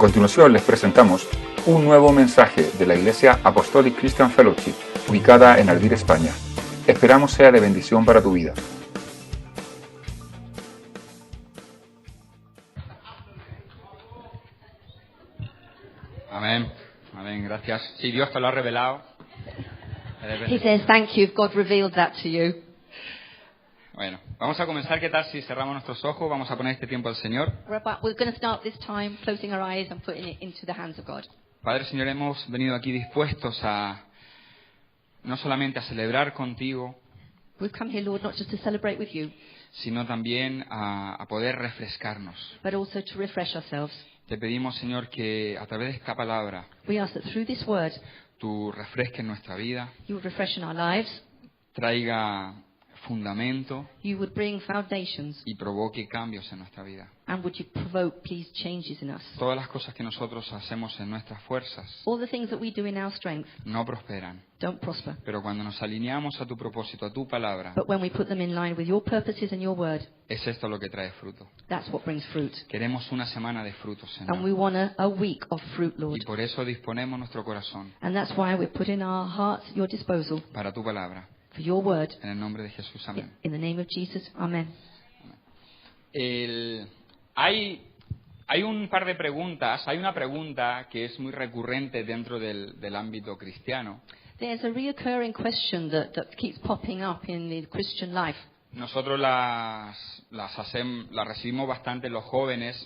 continuación les presentamos un nuevo mensaje de la Iglesia Apostolic Christian Fellowship, ubicada en Ardir, España. Esperamos sea de bendición para tu vida. Amén, amén, gracias. Sí, Dios te lo ha revelado. He says, thank you, God revealed that to you. Bueno, vamos a comenzar. ¿Qué tal si cerramos nuestros ojos? Vamos a poner este tiempo al Señor. We're going to start this time closing our eyes and putting it into the hands of God. Padre, Señor, hemos venido aquí dispuestos a no solamente a celebrar contigo, We've come here, Lord, not just to celebrate with you, sino también a poder refrescarnos. but also to refresh ourselves. Te pedimos, Señor, que a través de esta palabra We ask that through this word, tú refresques nuestra vida, you would refreshen our lives, traiga fundamento you would bring foundations, y provoque cambios en nuestra vida. and would you provoke, please, changes in us. Todas las cosas que nosotros hacemos en nuestras fuerzas All the things that we do in our strength no prosperan. don't prosper, Pero cuando nos alineamos a tu propósito, a tu palabra, but when we put them in line with your purposes and your word, es esto lo que trae fruto. that's what brings fruit. Queremos una semana de frutos, And we Señor. want a week of fruit, Lord. Y por eso disponemos nuestro corazón And that's why we put in our hearts at your disposal para tu palabra. for your word. En el nombre de Jesús, amén. In the name of Jesus, amen. Hay un par de preguntas. Hay una pregunta que es muy recurrente dentro del ámbito cristiano. There's a reoccurring question that keeps popping up in the Christian life. Nosotros las recibimos bastante los jóvenes,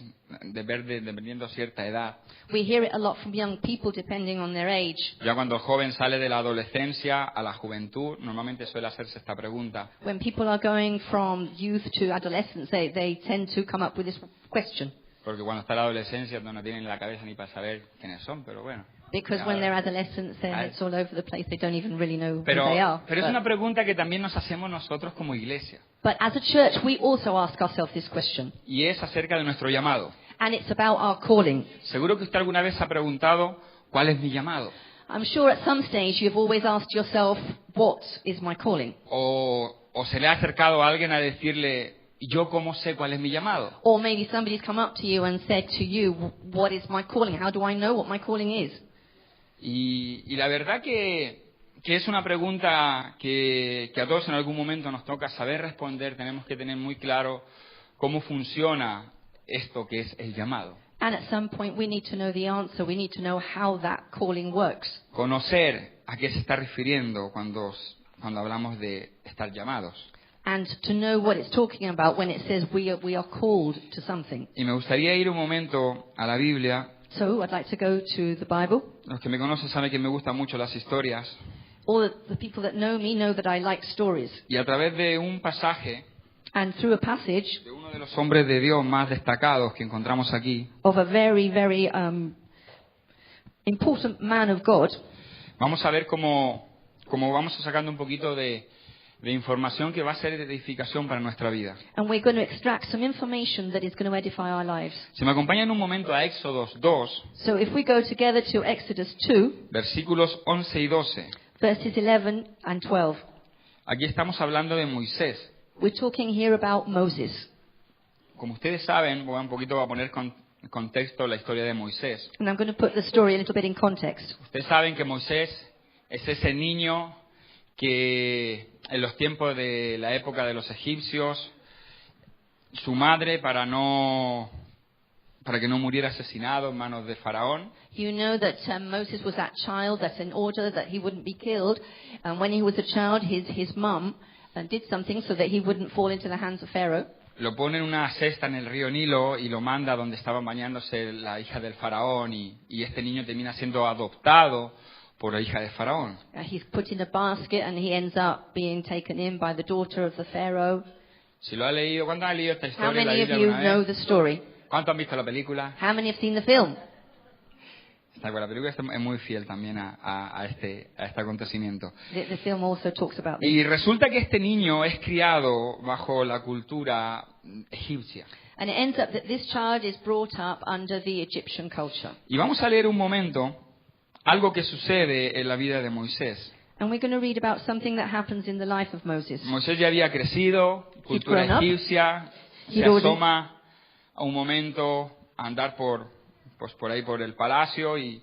dependiendo de cierta edad. We hear it a lot from young people depending on their age. Ya cuando el joven sale de la adolescencia a la juventud, normalmente suele hacerse esta pregunta. When people are going from youth to adolescence, they tend to come up with this question. Porque cuando está la adolescencia no tienen la cabeza ni para saber quiénes son, pero bueno. Because when they're adolescents, their heads all over the place. They don't even really know who Pero they are. es una pregunta que también nos hacemos nosotros como iglesia. But as a church, we also ask ourselves this question. Y es acerca de nuestro llamado. And it's about our calling. Seguro que usted alguna vez se ha preguntado, ¿cuál es mi llamado? I'm sure at some stage you've always asked yourself, what is my calling? O se le ha acercado a alguien a decirle, ¿yo cómo sé cuál es mi llamado? Or maybe somebody's come up to you and said to you, what is my calling? How do I know what my calling is? Y la verdad que es una pregunta que a todos en algún momento nos toca saber responder. Tenemos que tener muy claro cómo funciona esto que es el llamado. And at some point we need to know the answer. We need to know how that calling works. Conocer a qué se está refiriendo cuando hablamos de estar llamados. And to know what it's talking about when it says we are called to something. Y me gustaría ir un momento a la Biblia. So I'd like to go to the Bible. Los que me conocen saben que me gustan mucho las historias. All the people that know me know that I like stories. Y a través de un pasaje And through a passage de uno de los hombres de Dios más destacados que encontramos aquí, of a very, very important man of God, vamos a ver cómo vamos sacando un poquito de información que va a ser de edificación para nuestra vida. and we're going to extract some information that is going to edify our lives. Si me acompañan un momento a Éxodos 2, So if we go together to Exodus 2, versículos 11 y 12, verses 11 and 12, aquí estamos hablando de Moisés. we're talking here about Moses. Como ustedes saben, voy a poner en contexto la historia de Moisés. And I'm going to put the story a little bit in context. Ustedes saben que Moisés es ese niño que en los tiempos de la época de los egipcios, su madre para que no muriera asesinado en manos de Faraón, You know that Moses was that child that in order that he wouldn't be killed, and when he was a child, his mum did something so that he wouldn't fall into the hands of Pharaoh. lo pone en una cesta en el río Nilo y lo manda donde estaban bañándose la hija del Faraón y este niño termina siendo adoptado por la hija de Faraón. He's put in a basket and he ends up being taken in by the daughter of the Pharaoh. Si lo ha leído, ¿cuántos han leído esta How historia en la many of Biblia you alguna know vez? the story? ¿Cuántos han visto la película? How many have seen the film? La película es muy fiel también a este acontecimiento. The film also talks about this. Y resulta que este niño es criado bajo la cultura egipcia. And it ends up that this child is brought up under the Egyptian culture. Y vamos a leer un momento algo que sucede en la vida de Moisés. And we're going to read about something that happens in the life of Moses. Moisés ya había crecido, cultura grown up. egipcia, se He'd already- asoma a un momento a andar por pues por ahí por el palacio y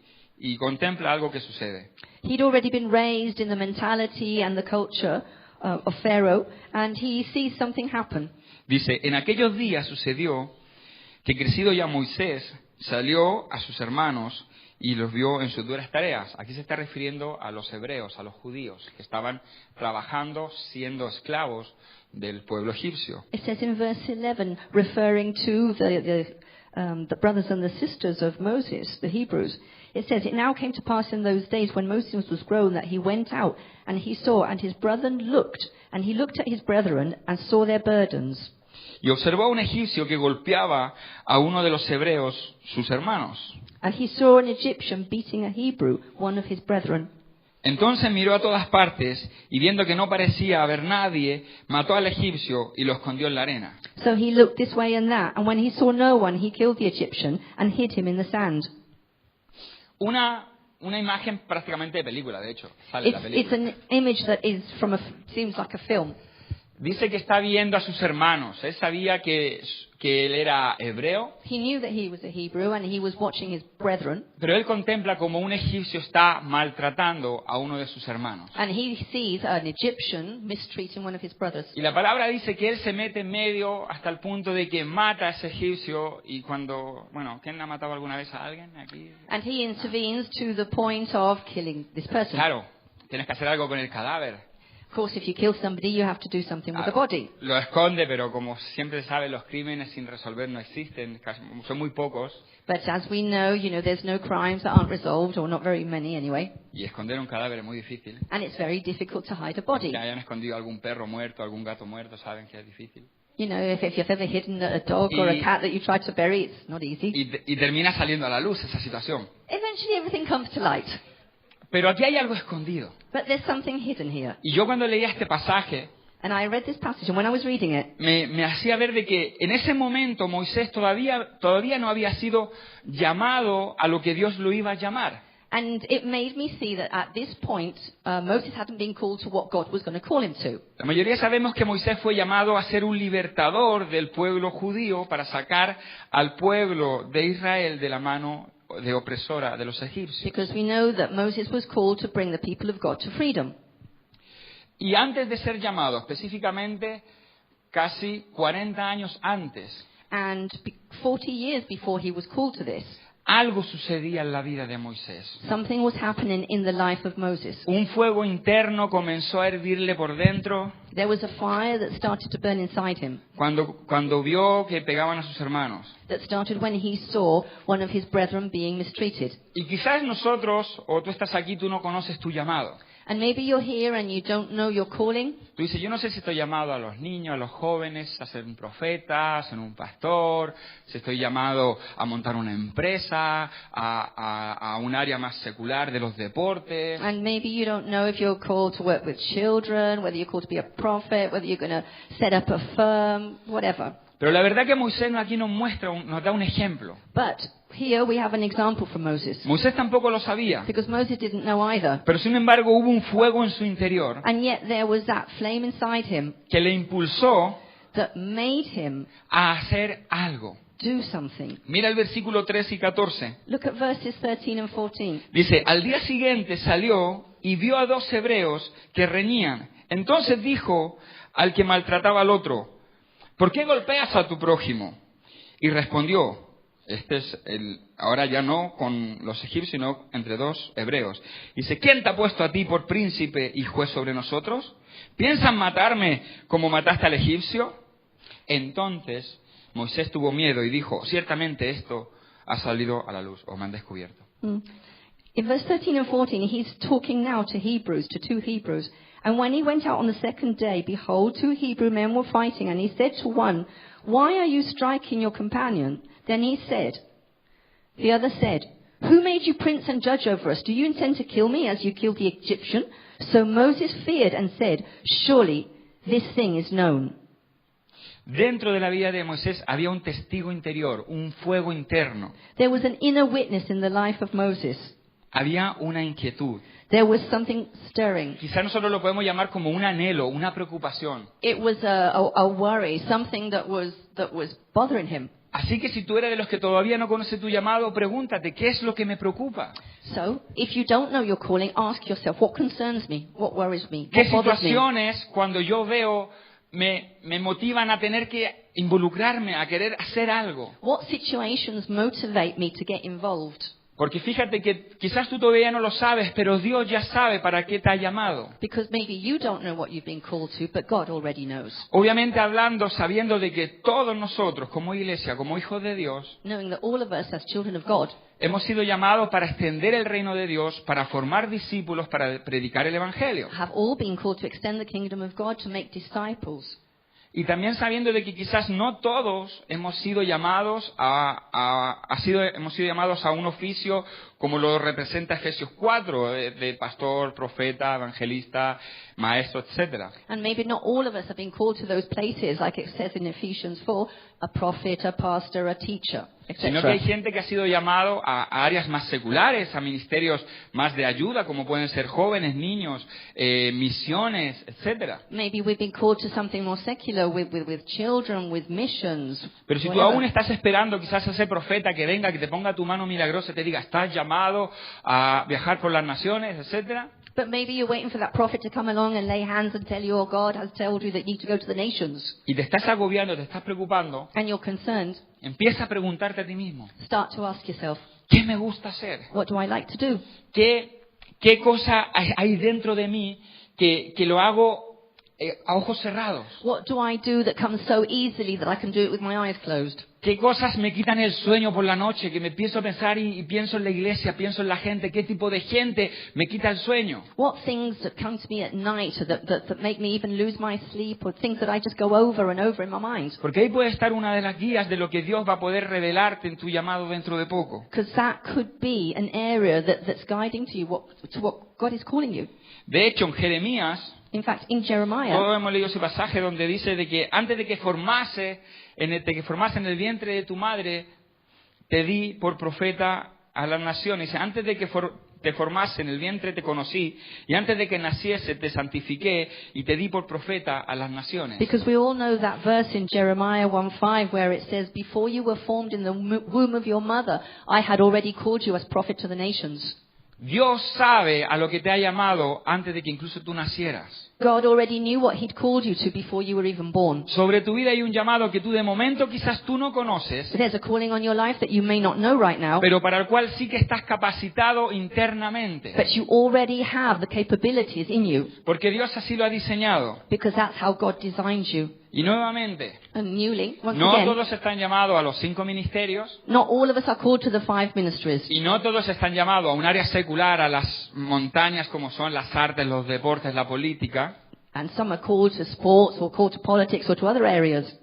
contempla algo que sucede. He'd already been raised in the mentality and the culture of Pharaoh, and he sees something happen. Dice, en aquellos días sucedió que crecido ya Moisés salió a sus hermanos y los vio en sus duras tareas. Aquí se está refiriendo a los hebreos, a los judíos, que estaban trabajando siendo esclavos del pueblo egipcio. It says in verse 11, referring to the brothers and the sisters of Moses, the Hebrews, it says, "It now came to pass in those days when Moses was grown that he went out and he saw, and his brethren looked, and he looked at his brethren and saw their burdens." Y observó a un egipcio que golpeaba a uno de los hebreos, sus hermanos. And he saw an Egyptian beating a Hebrew, one of his brethren. Entonces miró a todas partes y viendo que no parecía haber nadie, mató al egipcio y lo escondió en la arena. So he looked this way and that, and when he saw no one, he killed the Egyptian and hid him in the sand. Una imagen prácticamente de película, de hecho, sale la It's película. an image that is from seems like a film. Dice que está viendo a sus hermanos. Él sabía que él era hebreo, He knew that he was a Hebrew and he was watching his brethren, pero él contempla como un egipcio está maltratando a uno de sus hermanos. and he sees an Egyptian mistreating one of his brothers. Y la palabra dice que él se mete en medio hasta el punto de que mata a ese egipcio y cuando, bueno, ¿quién ha matado alguna vez a alguien aquí? And he intervenes to the point of killing this person. Claro, tienes que hacer algo con el cadáver. Of course, if you kill somebody, you have to do something with the body. Lo esconde, pero como siempre se sabe, los crímenes sin resolver no existen, son muy pocos. But as we know, there's no crimes that aren't resolved, or not very many anyway. Y esconder un cadáver es muy difícil. And it's very difficult to hide a body. Si hayan escondido algún perro muerto, algún gato muerto, saben que es difícil. If you've ever hidden a dog or a cat that you tried to bury, it's not easy. Y termina saliendo a la luz esa situación. Eventually everything comes to light. Pero aquí hay algo escondido. But there's something hidden here. Y yo cuando leía este pasaje, And I read this passage, and when I was reading it, me hacía ver de que en ese momento Moisés todavía no había sido llamado a lo que Dios lo iba a llamar. and it made me see that at this point, Moses hadn't been called to what God was going to call him to. La mayoría sabemos que Moisés fue llamado a ser un libertador del pueblo judío para sacar al pueblo de Israel de la mano de opresora de los egipcios. Because we know that Moses was called to bring the people of God to freedom. Y antes de ser llamado, específicamente casi 40 años antes, And 40 years before he was called to this, algo sucedía en la vida de Moisés. something was happening in the life of Moses. Un fuego interno comenzó a hervirle por dentro There was a fire that started to burn inside him, cuando vio que pegaban a sus hermanos. that started when he saw one of his brethren being mistreated. Y quizás nosotros, o tú estás aquí, tú no conoces tu llamado. And maybe you're here and you don't know your calling. Tú dices, yo no sé si estoy llamado a los niños, a los jóvenes, a ser un profeta, a ser un pastor, si estoy llamado a montar una empresa, a un área más secular de los deportes. And maybe you don't know if you're called to work with children, whether you're called to be a prophet, whether you're going to set up a firm, whatever. Pero la verdad que Moisés aquí nos nos da un ejemplo. But here we have an example from Moses. Moisés tampoco lo sabía, Because Moses didn't know either. pero sin embargo hubo un fuego en su interior And yet there was that flame inside him que le impulsó that made him a hacer algo. do something. Mira el versículo 13 y 14. Look at verses 13 and 14. Dice, al día siguiente salió y vio a 2 hebreos que reñían. Entonces dijo al que maltrataba al otro, ¿por qué golpeas a tu prójimo? Y respondió, ahora ya no con los egipcios, sino entre 2 hebreos. Dice, ¿quién te ha puesto a ti por príncipe y juez sobre nosotros? ¿Piensan matarme como mataste al egipcio? Entonces Moisés tuvo miedo y dijo, ciertamente esto ha salido a la luz, o me han descubierto. In verse 13 and 14, he's talking now to Hebrews, to 2 Hebrews. And when he went out on the second day, behold, 2 Hebrew men were fighting, and he said to one, "Why are you striking your companion?" Then the other said, "Who made you prince and judge over us? Do you intend to kill me as you killed the Egyptian?" So Moses feared and said, "Surely this thing is known." Dentro de la vida de Moisés había un testigo interior, un fuego interno. There was an inner witness in the life of Moses. Había una inquietud. There was something stirring. Quizá nosotros lo podemos llamar como un anhelo, una preocupación. It was a worry, something that was bothering him. Así que si tú eres de los que todavía no conoce tu llamado, pregúntate, ¿qué es lo que me preocupa? So, if you don't know your calling, ask yourself, what concerns me? What worries me? ¿Qué What bothers me? situaciones cuando yo veo me motivan a tener que involucrarme, a querer hacer algo? What situations motivate me to get involved? Porque fíjate que quizás tú todavía no lo sabes, pero Dios ya sabe para qué te ha llamado. Because maybe you don't know what you've been called to, but God already knows. Obviamente hablando, sabiendo de que todos nosotros, como iglesia, como hijos de Dios, Knowing that all of us as children of God hemos sido llamados para extender el reino de Dios, para formar discípulos, para predicar el Evangelio. have all been called to extend the kingdom of God, to make disciples. Y también sabiendo de que quizás no todos hemos sido llamados hemos sido llamados a un oficio como lo representa Efesios 4, de pastor, profeta, evangelista, maestro, etcétera. And maybe not all of us have been called to those places, like it says in Ephesians 4, a prophet, a pastor, a teacher, Sino que hay etc. gente que ha sido llamado a áreas más seculares, a ministerios más de ayuda, como pueden ser jóvenes, niños, misiones, etcétera. Maybe we've been called to something more secular with children, with missions. Pero si tú whatever. aún estás esperando quizás a ese profeta que venga, que te ponga tu mano milagrosa y te diga, estás llamado a viajar por las naciones, etcétera. But maybe you're waiting for that prophet to come along and lay hands and tell you, oh, God has told you that you need to go to the nations. Y te estás agobiando, te estás preocupando, And you're concerned. empieza a preguntarte a ti mismo, Start to ask yourself, ¿qué me gusta hacer? what do I like to do? ¿Qué cosa hay dentro de mí que lo hago a ojos cerrados? What do I do that comes so easily that I can do it with my eyes closed? ¿Qué cosas me quitan el sueño por la noche? Que me empiezo a pensar y pienso en la iglesia, pienso en la gente. ¿Qué tipo de gente me quita el sueño? What things that come to me at night that make me even lose my sleep, or things that I just go over and over in my mind? Porque ahí puede estar una de las guías de lo que Dios va a poder revelarte en tu llamado dentro de poco. Because that could be an area that's guiding to you to what God is calling you. De hecho, en Jeremías, In fact, in Jeremiah, todos hemos leído ese pasaje donde dice de que antes de que formase en el vientre de tu madre, te di por profeta a las naciones. Dice, antes de que te formase en el vientre te conocí, y antes de que naciese te santifiqué y te di por profeta a las naciones. because we all know that verse in Jeremiah 1:5 where it says, before you were formed in the womb of your mother, I had already called you as prophet to the nations. Dios sabe a lo que te ha llamado antes de que incluso tú nacieras. God already knew what He'd called you to before you were even born. Sobre tu vida hay un llamado que tú de momento quizás tú no conoces, But there's a calling on your life that you may not know right now, pero para el cual sí que estás capacitado internamente. but you already have the capabilities in you, Porque Dios así lo ha diseñado. because that's how God designed you. Y nuevamente, And newly, once no again, todos están llamados a los 5 ministerios, not all of us are called to the 5 ministries. y no todos están llamados a un área secular, a las montañas como son las artes, los deportes, la política. And some are called to sports or called to politics or to other areas.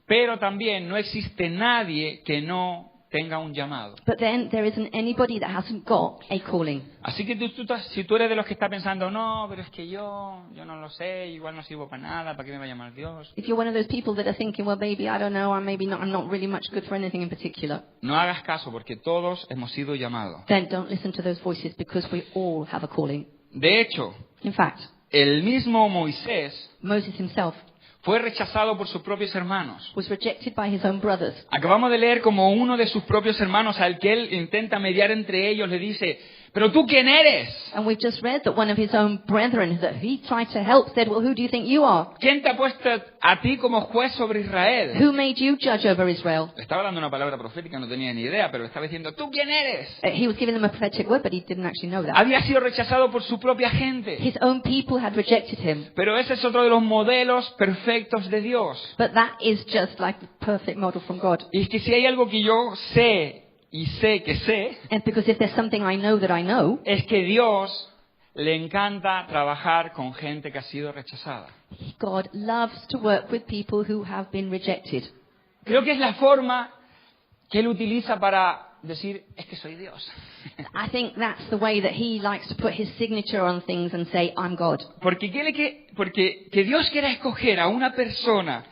Pero también no existe nadie que no tenga un llamado. But then there isn't anybody that hasn't got a calling. Así que si tú eres de los que está pensando, no, pero es que yo no lo sé, igual no sirvo para nada, ¿para qué me va a llamar Dios? If you're one of those people that are thinking, well, maybe I don't know, I'm not really much good for anything in particular, No hagas caso, porque todos hemos sido llamados. then don't listen to those voices, because we all have a calling. De hecho, In fact, el mismo Moisés Moses himself fue rechazado por sus propios hermanos. was rejected by his own brothers. Acabamos de leer como uno de sus propios hermanos, al que él intenta mediar entre ellos, le dice, ¿pero tú quién eres? And we've just read that one of his own brethren that he tried to help said, well, who do you think you are? ¿Quién te ha puesto a ti como juez sobre Israel? Who made you judge over Israel? Le estaba dando una palabra profética, no tenía ni idea, pero le estaba diciendo, ¿tú quién eres? He was giving them a prophetic word, but he didn't actually know that. Había sido rechazado por su propia gente. His own people had rejected him. Pero ese es otro de los modelos perfectos de Dios. But that is just like the perfect model from God. Y es que si hay algo que yo sé y sé que sé, And because if there's something I know that I know, es que Dios le encanta trabajar con gente que ha sido rechazada. God loves to work with people who have been rejected. Creo que es la forma que Él utiliza para decir, es que soy Dios. I think that's the way that he likes to put his signature on things and say, I'm God. Porque que Dios quiera escoger a una persona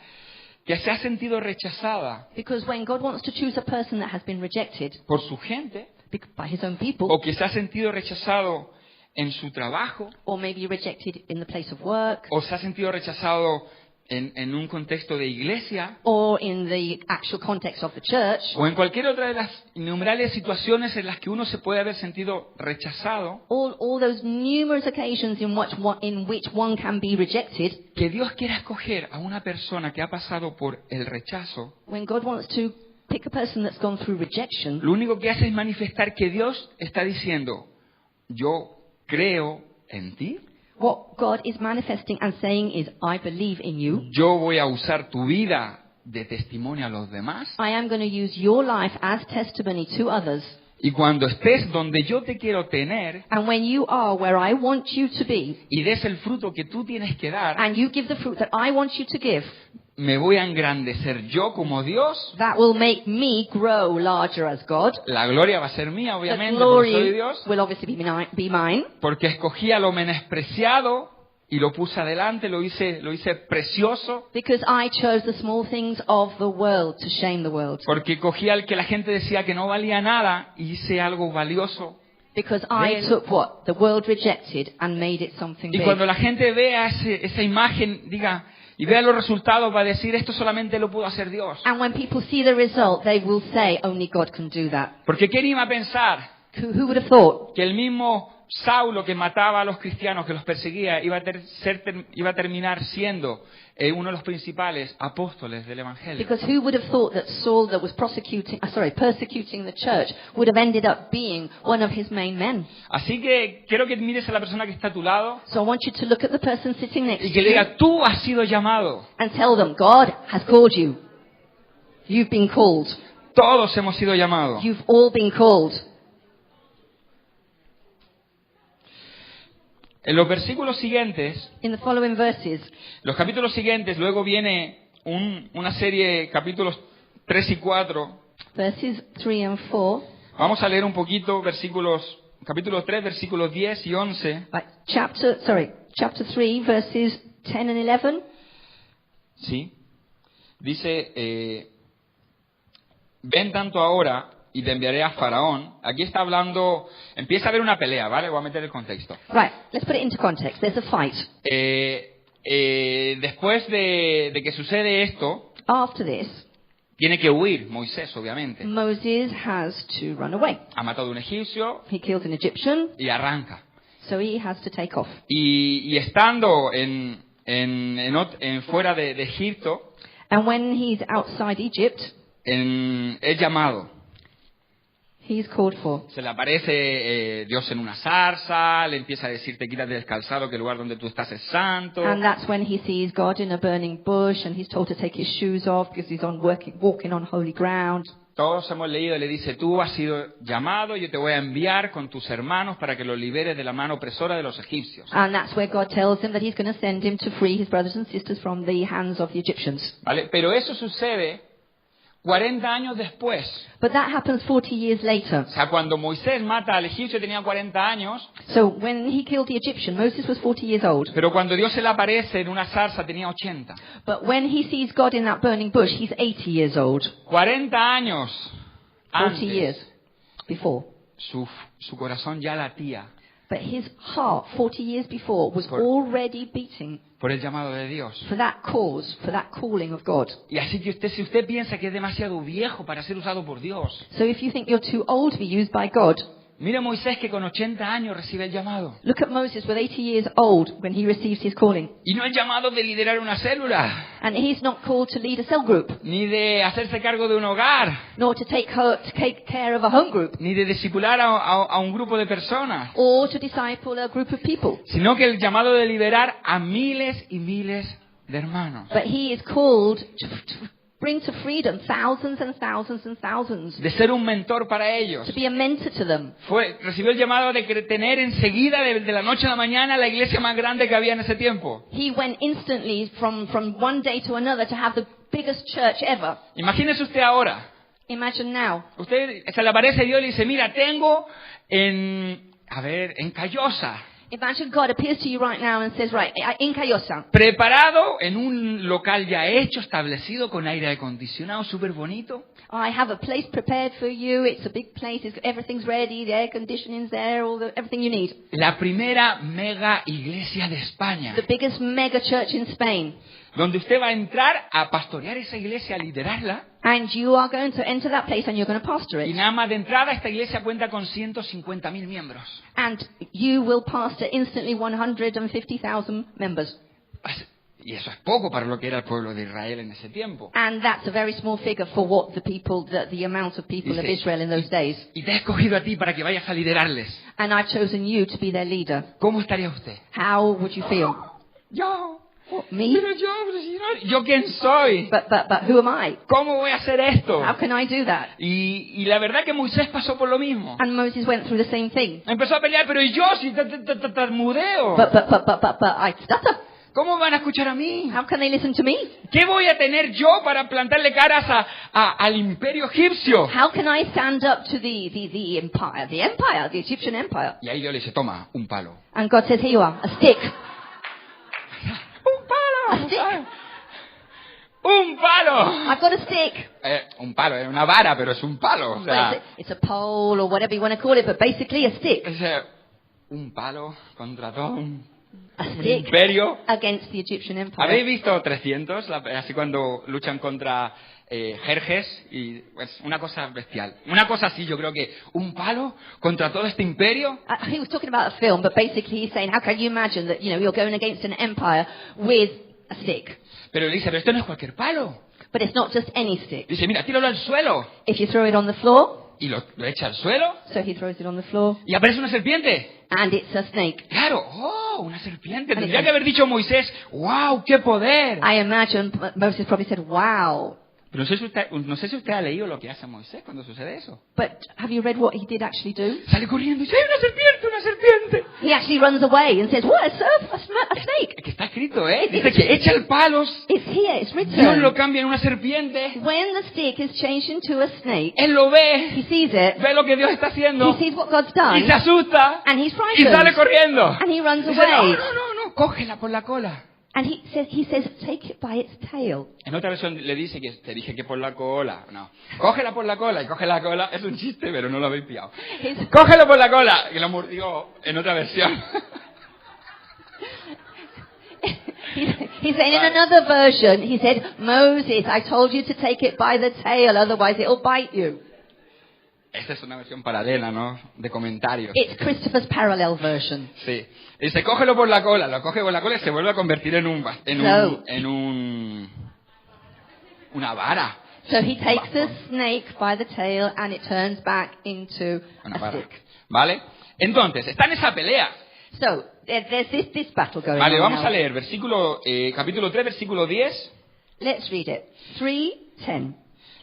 que se ha sentido rechazada Because when God wants to choose a person that has been rejected por su gente, by his own people, o que se ha sentido rechazado en su trabajo, or maybe rejected in the place of work, o se ha sentido rechazado en un contexto de iglesia, or in the actual context of the church, o en cualquier otra de las innumerables situaciones en las que uno se puede haber sentido rechazado, all those numerous occasions in which one can be rejected, que Dios quiera escoger a una persona que ha pasado por el rechazo, when God wants to pick a person that's gone through rejection, lo único que hace es manifestar que Dios está diciendo, yo creo en ti, what God is manifesting and saying is, I believe in you. yo voy a usar tu vida de testimonio a los demás, I am going to use your life as testimony to others. y cuando estés donde yo te quiero tener And when you are where I want you to be, y des el fruto que tú tienes que dar, and you give the fruit that I want you to give, me voy a engrandecer yo como Dios. that will make me grow larger as God. La gloria va a ser mía, The obviamente, porque soy glory Dios, will obviously be mine, porque escogí a lo menospreciado y lo puse adelante, lo hice precioso, because I chose the small things of the world to shame the world. porque cogí al que la gente decía que no valía nada y hice algo valioso. Because I took what the world rejected and made it something Y big. cuando la gente vea esa imagen, diga, y vea los resultados, va a decir, esto solamente lo pudo hacer Dios. And when people see the result, they will say, only God can do that. Porque ¿quién iba a pensar Who would have thought que el mismo Saulo que mataba a los cristianos, que los perseguía, iba a terminar siendo uno de los principales apóstoles del Evangelio? Because who would have thought that Saul, that was persecuting the church, would have ended up being one of his main men? Así que quiero que mires a la persona que está a tu lado So I want you to look at the person sitting next y to que le you diga, tú has sido llamado. and tell them, God has called you. You've been called. Todos hemos sido llamados. You've all been called. En los versículos siguientes, In the following verses, los capítulos siguientes, luego viene una serie, capítulos 3 y 4. verses 3 and 4, Vamos a leer un poquito capítulo 3, versículos 10 y 11. chapter 3, verses 10 and 11. Sí. Dice, ven tanto ahora y te enviaré a Faraón. Aquí está hablando, empieza a haber una pelea, ¿vale? Voy a meter el contexto. Right, let's put it into context. There's a fight. Después de que sucede esto, After this, tiene que huir Moisés, obviamente. Moses has to run away. Ha matado a un egipcio He kills an Egyptian, y arranca. so he has to take off. Y estando fuera de Egipto, And when he's outside Egypt, es llamado. he's called for. Se le aparece Dios en una zarza, le empieza a decir, te quítate del calzado, que el lugar donde tú estás es santo. And that's when he sees God in a burning bush, and he's told to take his shoes off because he's walking on holy ground. Todos hemos leído, le dice, tú has sido llamado, yo te voy a enviar con tus hermanos para que los liberes de la mano opresora de los egipcios. And that's where God tells him that he's going to send him to free his brothers and sisters from the hands of the Egyptians. ¿Vale? Pero eso sucede 40 años después. But that happens 40 years later. O sea, cuando Moisés mata al egipcio tenía 40 años, So when he killed the Egyptian, Moses was 40 years old. pero cuando Dios se le aparece en una zarza tenía 80. But when he sees God in that burning bush, he's 80 years old. 40 años 40 years antes, before. su corazón ya latía But his heart, 40 years before, was For- already beating por el llamado de Dios. for that cause, for that calling of God. Y así que si usted piensa que es demasiado viejo para ser usado por Dios, So if you think you're too old to be used by God, mire a Moisés que con 80 años recibe el llamado. look at Moses with 80 years old when he receives his calling. Y no es llamado de liderar una célula, And he's not called to lead a cell group, ni de hacerse cargo de un hogar, nor to take care of a home group, ni de discipular a un grupo de personas, or to disciple a group of people. sino que el llamado de liberar a miles y miles de hermanos. But he is called to bring to freedom thousands and thousands and thousands, De ser un mentor para ellos. to be a mentor to them. Recibió el llamado de tener enseguida, de la noche a la mañana, la iglesia más grande que había en ese tiempo. He went instantly from one day to another to have the biggest church ever. Imagínese usted ahora. Imagine now. Usted se le aparece Dios y le dice, mira, tengo en Callosa Imagine God appears to you right now and says, right, Inkayosa, preparado en un local ya hecho, establecido, con aire acondicionado, súper bonito. I have a place prepared for you. It's a big place. Everything's ready. The air conditioning's there. Everything you need. La primera mega iglesia de España, The biggest mega church in Spain. donde usted va a entrar a pastorear esa iglesia, a liderarla. And you are going to enter that place and you're going to pastor Y it. nada más de entrada, esta iglesia cuenta con 150.000 miembros. And you will pastor instantly 150,000 members. Y eso es poco para lo que era el pueblo de Israel en ese tiempo. And that's a very small figure for what the amount of people of Israel in those days. Y te he escogido a ti para que vayas a liderarles. And I've chosen you to be their leader. ¿Cómo estaría usted? How would you feel? Yo. What, me? Pero yo quién soy. But who am I? ¿Cómo voy a hacer esto? How can I do that? Y la verdad que Moisés pasó por lo mismo. And Moses went through the same thing. Empezó a pelear, pero ¿y yo si tartamudeo? But I stutter. ¿Cómo van a escuchar a mí? How can they listen to me? ¿Qué voy a tener yo para plantarle caras al imperio egipcio? How can I stand up to the empire, the Egyptian empire? Y ahí Dios le dice, toma, un palo. And God says, here you are, a stick. ¡Un palo! A stick. ¡Un palo! I've got a stick. Un palo, es una vara, pero es un palo. O sea, Well, it's a pole or whatever you want to call it, but basically a stick. un palo contra todo un Stick imperio. against the Egyptian empire. ¿Habéis visto 300? Así cuando luchan contra Jerjes y pues una cosa bestial. Una cosa así, yo creo que un palo contra todo este imperio. He was talking about a film, but basically he's saying, how can you imagine that, you're going against an empire with a stick? Pero le dice, pero esto no es cualquier palo. But it's not just any stick. Dice, mira, tíralo al suelo. If you throw it on the floor, Y lo echa al suelo so he throws it on the floor, y aparece una serpiente. and it's a snake. Claro, una serpiente. Tendría que haber dicho Moisés, wow, qué poder. I imagine Moses probably said, wow. Pero no sé si usted ha leído lo que hace Moisés cuando sucede eso. But have you read what he did actually do? Sale corriendo y dice, ¡hay una serpiente, una serpiente! He actually runs away and says, what, a snake? Es que está escrito, dice que echa el palo, It's here, it's Dios written. lo cambia en una serpiente, When the stick is changed into a snake, él lo he ve, sees it, ve lo que Dios está haciendo he sees what God's y done, se asusta and he's y sale frightened, corriendo. and he runs Dice, away. no, cógela por la cola. And he says, take it by its tail. En otra versión le dice que te dije que por la cola. No, cógela por la cola y coge la cola. Es un chiste, pero no lo habéis pillado. Cógelo por la cola y lo mordió en otra versión. He said in another version, he said, Moses, I told you to take it by the tail, otherwise it'll bite you. Esta es una versión paralela, ¿no? De comentarios. It's Christopher's parallel version. Sí. Dice, cógelo por la cola. Lo coge por la cola y se vuelve a convertir en una vara. So he takes the snake by the tail and it turns back into Una a vara. stick. ¿Vale? Entonces, está en esa pelea. So there's this battle going Vale, on vamos now. a leer capítulo 3, versículo 10. Let's read it. 3:10.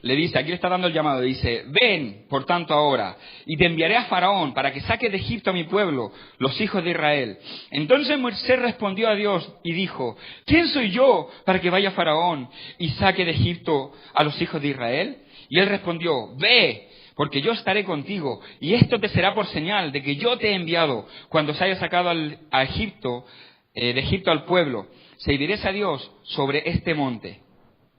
Le dice, aquí le está dando el llamado, dice, ven, por tanto, ahora, y te enviaré a Faraón para que saque de Egipto a mi pueblo, los hijos de Israel. Entonces Moisés respondió a Dios y dijo, ¿quién soy yo para que vaya a Faraón y saque de Egipto a los hijos de Israel? Y él respondió, ve, porque yo estaré contigo, y esto te será por señal de que yo te he enviado cuando se haya sacado de Egipto al pueblo. Serviréis a Dios sobre este monte.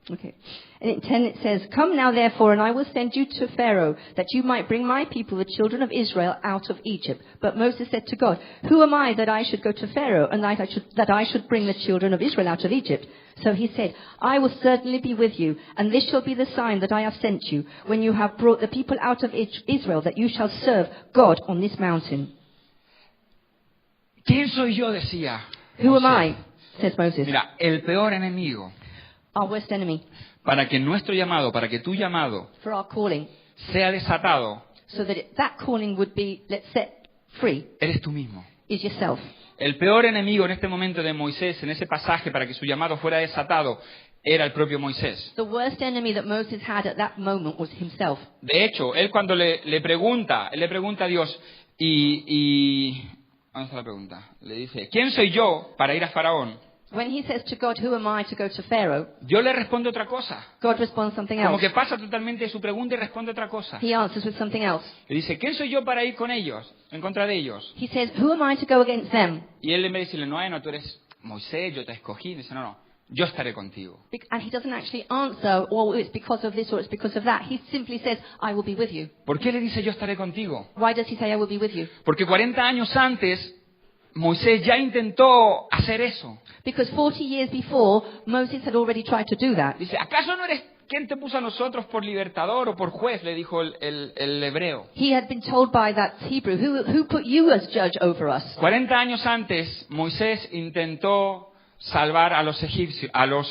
Okay. And in 10 it says, Come now therefore, and I will send you to Pharaoh, that you might bring my people, the children of Israel, out of Egypt. But Moses said to God, Who am I that I should go to Pharaoh, and that I should bring the children of Israel out of Egypt? So he said, I will certainly be with you, and this shall be the sign that I have sent you, when you have brought the people out of Israel, that you shall serve God on this mountain. ¿Quién soy yo? Decía Who am Moisés. I? Says Moses. Mira, el peor enemigo Our worst enemy para que nuestro llamado, para que tu llamado for our calling, sea desatado, so that that calling would be, let's set free, eres tú mismo. is yourself. El peor enemigo en este momento de Moisés, en ese pasaje, para que su llamado fuera desatado, era el propio Moisés. The worst enemy that Moses had at that moment was himself. De hecho, él cuando le pregunta a Dios, ¿dónde está la pregunta? Le dice, ¿quién soy yo para ir a Faraón? When he says to God, who am I to go to Pharaoh? Dios le responde otra cosa. God responds something Como else. que pasa totalmente de su pregunta y responde otra cosa. He answers with something else. Le dice, ¿quién soy yo para ir con ellos, en contra de ellos? He says, who am I to go against them? Y él en vez de decirle, no, tú eres Moisés, yo te escogí. Dice, no, yo estaré contigo. And he doesn't actually answer, well, it's because of this or it's because of that. He simply says, I will be with you. ¿Por qué le dice yo estaré contigo? Why does he say, I will be with you? Porque 40 años antes, Moisés ya intentó hacer eso. Because 40 years before, Moses had already tried to do that. Dice, ¿acaso no eres quien te puso a nosotros por libertador o por juez? Le dijo el hebreo. He had been told by that Hebrew, who put you as judge over us? 40 años antes, Moisés intentó salvar a los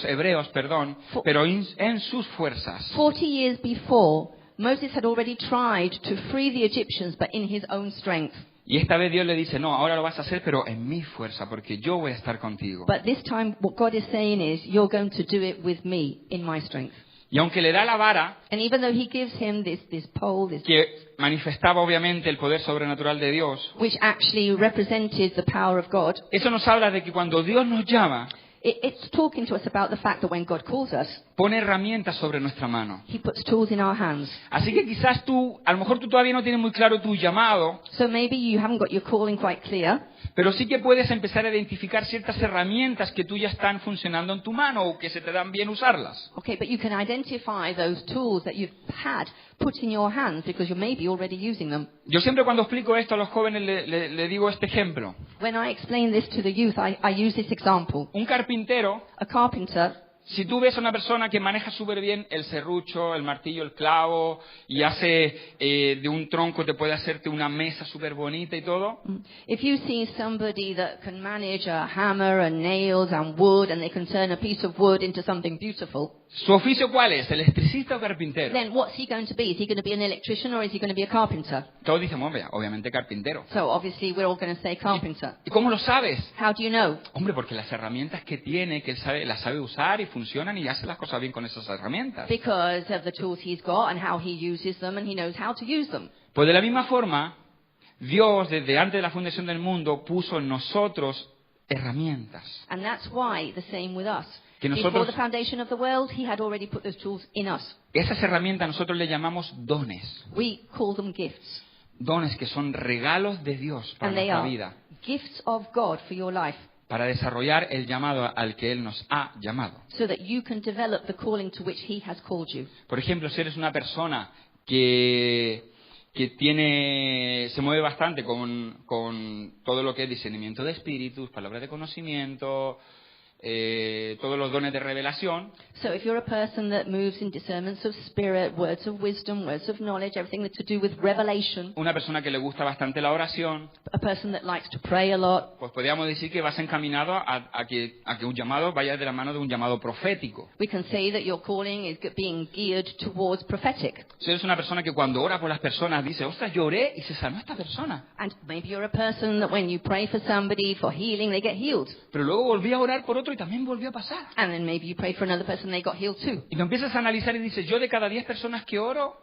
hebreos, pero en sus fuerzas. 40 years before, Moses had already tried to free the Egyptians, but in his own strength. Y esta vez Dios le dice, no, ahora lo vas a hacer, pero en mi fuerza, porque yo voy a estar contigo. But this time, what God is saying is, you're going to do it with me, in my strength. Y aunque le da la vara, And even though he gives him this pole, que manifestaba obviamente el poder sobrenatural de Dios, which actually represented the power of God, eso nos habla de que cuando Dios nos llama, it's talking to us about the fact that when God calls us, pone herramientas sobre nuestra mano. he puts tools in our hands. Así que quizás a lo mejor tú todavía no tienes muy claro tu llamado, So maybe you haven't got your calling quite clear, pero sí que puedes empezar a identificar ciertas herramientas que tú ya están funcionando en tu mano o que se te dan bien usarlas. okay, but you can identify those tools that you've had put in your hands because you're maybe already using them. Yo siempre cuando explico esto a los jóvenes le digo este ejemplo. When I explain this to the youth, I use this example. Un carpintero, A carpenter, si tú ves a una persona que maneja súper bien el serrucho, el martillo, el clavo, y hace de un tronco, te puede hacerte una mesa súper bonita y todo, if you see somebody that can manage a hammer and nails and wood and they can turn a piece of wood into something beautiful, ¿su oficio cuál es? ¿Electricista o carpintero? then what's he going to be? Is he going to be an electrician or is he going to be a carpenter? Todos dicen, obviamente carpintero. So obviously we're all going to say carpenter. ¿Y cómo lo sabes? How do you know? Hombre, porque las herramientas que tiene, que él las sabe usar y funcionan y hace las cosas bien con esas herramientas. Because of the tools he's got and how he uses them and he knows how to use them. Pues de la misma forma, Dios desde antes de la fundación del mundo puso en nosotros herramientas. And that's why the same with us. Que Before nosotros, the foundation of the world, he had already put those tools in us. esas herramientas nosotros le llamamos dones. We call them gifts. Dones que son regalos de Dios para And they nuestra are vida, gifts of God for your life. para desarrollar el llamado al que Él nos ha llamado. So that you can develop the calling to which he has called you. Por ejemplo, si eres una persona que se mueve bastante con todo lo que es discernimiento de espíritus, palabras de conocimiento, todos los dones de revelación, So if you're a person that moves in discernments of spirit, words of wisdom, words of knowledge, everything that's to do with revelation, una persona que le gusta bastante la oración, a person that likes to pray a lot, pues podríamos decir que vas encaminado a que un llamado vaya de la mano de un llamado profético. we can say that your calling is being geared towards prophetic. Si eres una persona que cuando ora por las personas dice, ostras, yo oré y se sanó esta persona, And maybe you're a person that when you pray for somebody for healing, they get healed. pero luego volví a orar por otro y también volvió a pasar. And then maybe you pray for another person, they got healed too. Y lo empiezas a analizar y dices, yo de cada 10 personas que oro,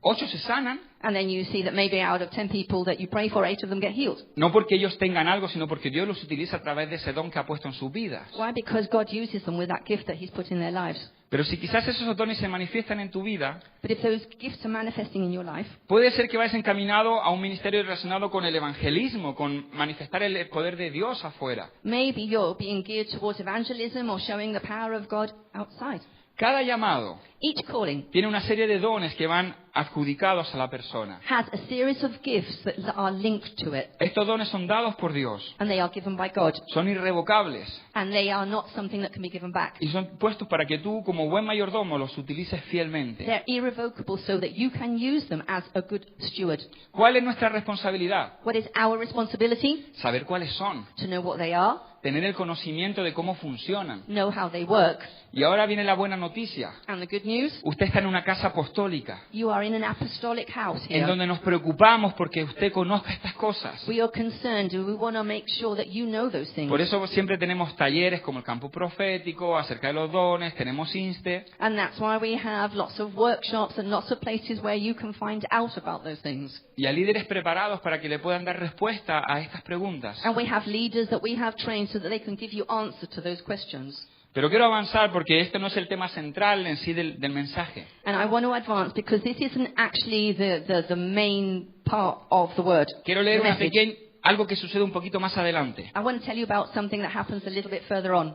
8 se sanan, And then you see that maybe out of 10 people that you pray for, 8 of them get healed. no porque ellos tengan algo, sino porque Dios los utiliza a través de ese don que ha puesto en sus vidas. Why? Because God uses them with that gift that he's put in their lives. Pero si quizás esos dones se manifiestan en tu vida, But if those gifts are manifesting in your life, puede ser que vayas encaminado a un ministerio relacionado con el evangelismo, con manifestar el poder de Dios afuera. maybe you're being geared towards evangelism or showing the power of God outside. Cada llamado Each calling tiene una serie de dones que van adjudicados a la persona. has a series of gifts that are linked to it, Estos dones son dados por Dios, and they are given by God, son irrevocables and they are not something that can be given back. y son puestos para que tú, como buen mayordomo, los utilices fielmente. They're irrevocable so that you can use them as a good steward. ¿Cuál es nuestra responsabilidad? What is our responsibility? Saber cuáles son, To know what they are, tener el conocimiento de cómo funcionan. know how they work. Y ahora viene la buena noticia. And the good news, Usted está en una casa apostólica, you are in an apostolic house en here. donde nos preocupamos porque usted conozca estas cosas. We are concerned and we want to make sure that you know those things. Por eso siempre tenemos talleres como el campo profético, acerca de los dones, tenemos INSTE. And that's why we have lots of workshops and lots of places where you can find out about those things. Y a líderes preparados para que le puedan dar respuesta a estas preguntas. And we have leaders that we have trained so that they can give you answers to those questions. Pero quiero avanzar porque este no es el tema central en sí del mensaje. And I want to advance because this isn't actually the main part of the word. Quiero leer the una message. algo que sucede un poquito más adelante. I want to tell you about something that happens a little bit further on.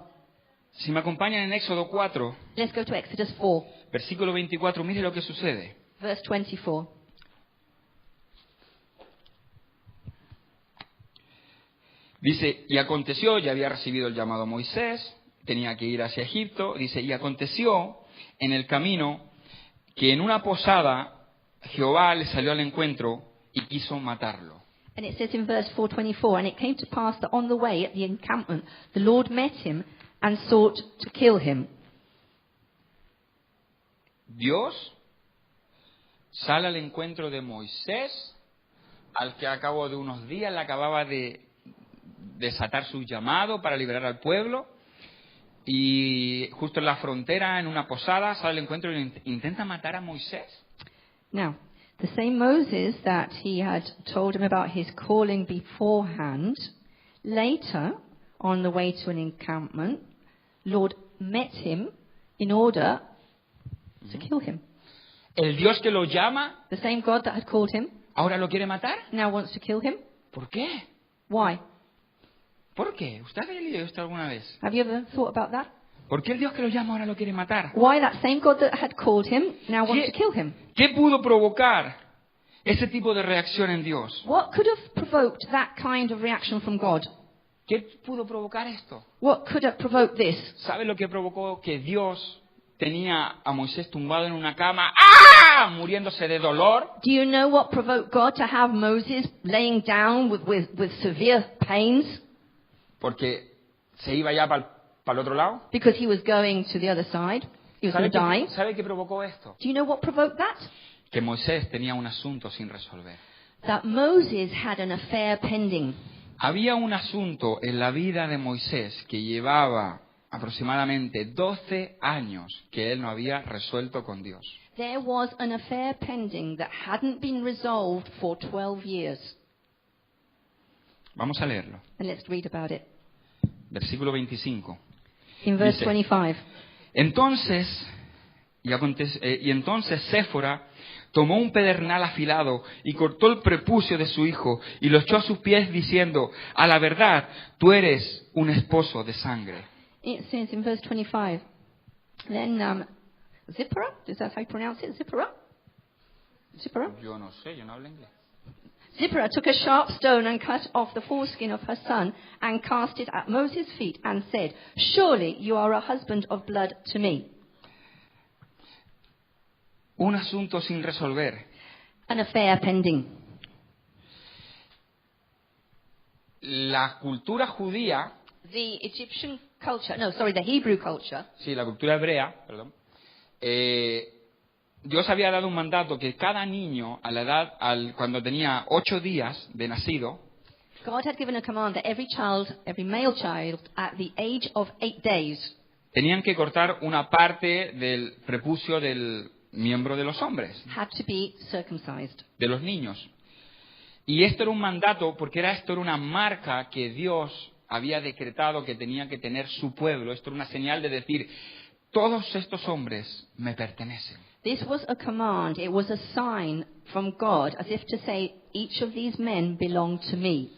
Si me acompañan en Éxodo 4, Let's go to Exodus 4, versículo 24, mire lo que sucede. verse 24. Dice, y aconteció, ya había recibido el llamado Moisés, tenía que ir hacia Egipto, dice, y aconteció en el camino que en una posada Jehová le salió al encuentro y quiso matarlo. And it says in verse 4:24, and it came to pass that on the way at the encampment, the Lord met him and sought to kill him. Dios sale al encuentro de Moisés, al que a cabo de unos días le acababa de desatar su llamado para liberar al pueblo, y justo en la frontera, en una posada, sale al encuentro e intenta matar a Moisés. Now, the same Moses that he had told him about his calling beforehand, later, on the way to an encampment, Lord met him in order to kill him. El Dios que lo llama, The same God that had called him ahora lo quiere matar. now wants to kill him. ¿Por qué? Why? ¿Por qué? ¿Usted ha leído esto alguna vez? Have you ever thought about that? ¿Por qué el Dios que lo llama ahora lo quiere matar? Why that same God that had called him now wants to kill him? ¿Qué pudo provocar ese tipo de reacción en Dios? What could have provoked that kind of reaction from God? ¿Qué pudo provocar esto? What could have provoked this? ¿Sabe lo que provocó que Dios tenía a Moisés tumbado en una cama, ¡ah!, muriéndose de dolor? Do you know what provoked God to have Moses laying down with severe pains? Porque se iba ya para el otro lado. Because he was going to the other side. He was going to die. ¿Sabe qué provocó esto? Do you know what provoked that? Que Moisés tenía un asunto sin resolver. That Moses had an affair pending. Había un asunto en la vida de Moisés que llevaba aproximadamente 12 años que él no había resuelto con Dios. There was an affair pending that hadn't been resolved for 12 years. Vamos a leerlo. And let's read about it. Versículo 25. In verse Dice, 25. Entonces Séfora tomó un pedernal afilado y cortó el prepucio de su hijo y lo echó a sus pies diciendo, a la verdad, tú eres un esposo de sangre. It says in verse 25. Then Zipporah, is that how you pronounce it? Zipporah? Yo no sé, yo no hablo inglés. Zipporah took a sharp stone and cut off the foreskin of her son and cast it at Moses' feet and said, surely you are a husband of blood to me. Un asunto sin resolver. An affair pending. La cultura judía, The Egyptian culture, the Hebrew culture, sí, la cultura hebrea, perdón, Dios había dado un mandato que cada niño a la edad, cuando tenía 8 días de nacido, God had given a command that every male child, at the age of 8 days, tenían que cortar una parte del prepucio del miembro de los hombres, had to be circumcised. de los niños. Y esto era un mandato porque esto era una marca que Dios había decretado que tenía que tener su pueblo. Esto era una señal de decir, todos estos hombres me pertenecen. This was a command. It was a sign from God, as if to say, each of these men belong to me.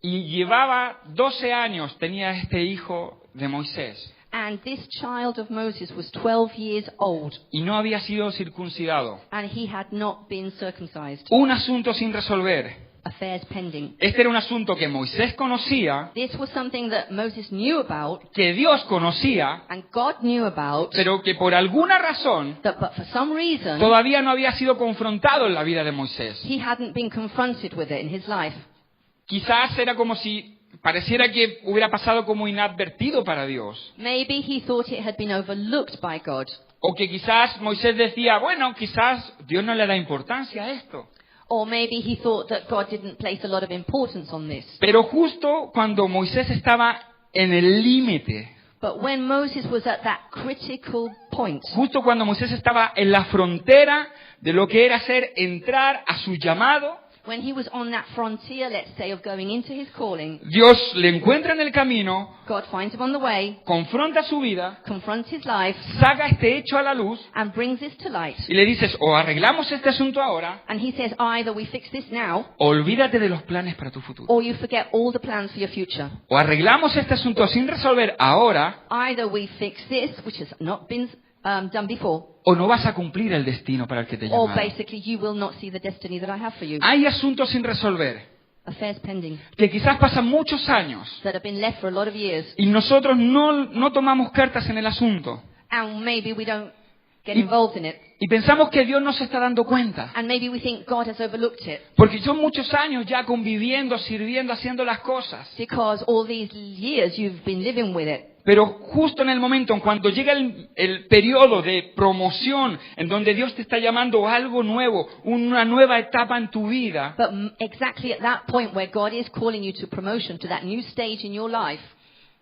Y llevaba 12 años, tenía este hijo de Moisés. And this child of Moses was 12 years old, Y no había sido circuncidado. and he had not been circumcised. Un asunto sin resolver. Affairs pending. Este era un asunto que Moisés conocía, This was something that Moses knew about, que Dios conocía, and God knew about, pero que por alguna razón but for some reason, todavía no había sido confrontado en la vida de Moisés. he hadn't been confronted with it in his life. Quizás era como si pareciera que hubiera pasado como inadvertido para Dios. Maybe he thought it had been overlooked by God. O que quizás Moisés decía, bueno, quizás Dios no le da importancia a esto. Or maybe he thought that God didn't place a lot of importance on this. Pero justo cuando Moisés estaba en el límite, But when Moses was at that critical point, justo cuando Moisés estaba en la frontera de lo que era entrar a su llamado, When he was on that frontier, let's say, of going into his calling, Dios le encuentra en el camino, God finds him on the way, confronta su vida, confronts his life, saca este hecho a la luz and brings this to light. y le dices, o arreglamos este asunto ahora, And he says, either we fix this now, o olvídate de los planes para tu futuro. or you forget all the plans for your future. O arreglamos este asunto sin resolver ahora, Either we fix this, which has not been done before, o no vas a cumplir el destino para el que te he or llamado. basically you will not see the destiny that I have for you. Hay asuntos sin resolver, Affairs pending que quizás pasan muchos años, that have been left for a lot of years, y nosotros no tomamos cartas en el asunto. and maybe we don't get involved in it, Y pensamos que Dios no se está dando cuenta. and maybe we think God has overlooked it Porque son muchos años ya conviviendo, sirviendo, haciendo las cosas. because all these years you've been living with it. Pero justo en el momento, en cuando llega el periodo de promoción, en donde Dios te está llamando a algo nuevo, una nueva etapa en tu vida, But exactly at that point where God is calling you to promotion, to that new stage in your life,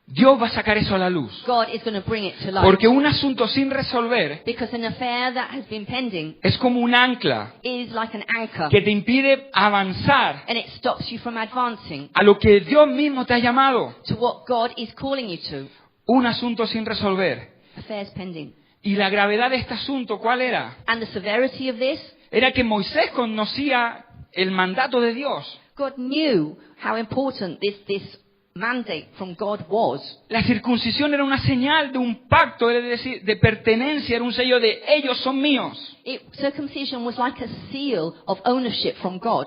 Dios va a sacar eso a la luz. God is going to bring it to light. Porque un asunto sin resolver Because an affair that has been pending es como un ancla is like an anchor, que te impide avanzar and it stops you from advancing a lo que Dios mismo te ha llamado. to what God is calling you to. Un asunto sin resolver. Affairs pending. Y la gravedad de este asunto, ¿cuál era? And the severity of this, Era que Moisés conocía el mandato de Dios. God knew how important this mandate from God was. La circuncisión era una señal de un pacto, es decir, de pertenencia, era un sello de ellos son míos. Circumcision was like a seal of ownership from God.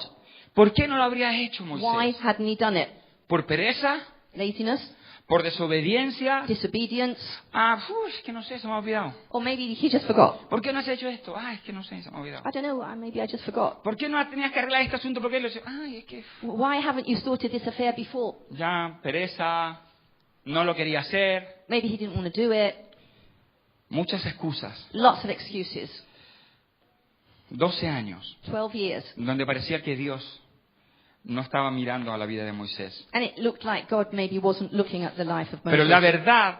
¿Por qué no lo habría hecho Why Moisés? hadn't he done it? ¿Por pereza? Laziness? ¿Por desobediencia? Disobedience? Es que no sé, se me ha olvidado. Or maybe he just forgot. ¿Por qué no has hecho esto? Es que no sé, se me ha olvidado. I don't know, maybe I just forgot. ¿Por qué no tenías que arreglar este asunto? ¿Por qué lo he hecho? Es que Why haven't you sorted this affair before? ya, pereza, no lo quería hacer. Maybe he didn't want to do it. Muchas excusas. Lots of excuses. 12 años, 12 years. donde parecía que Dios no estaba mirando a la vida de Moisés. And it looked like God maybe wasn't looking at the life of Pero la Moses. verdad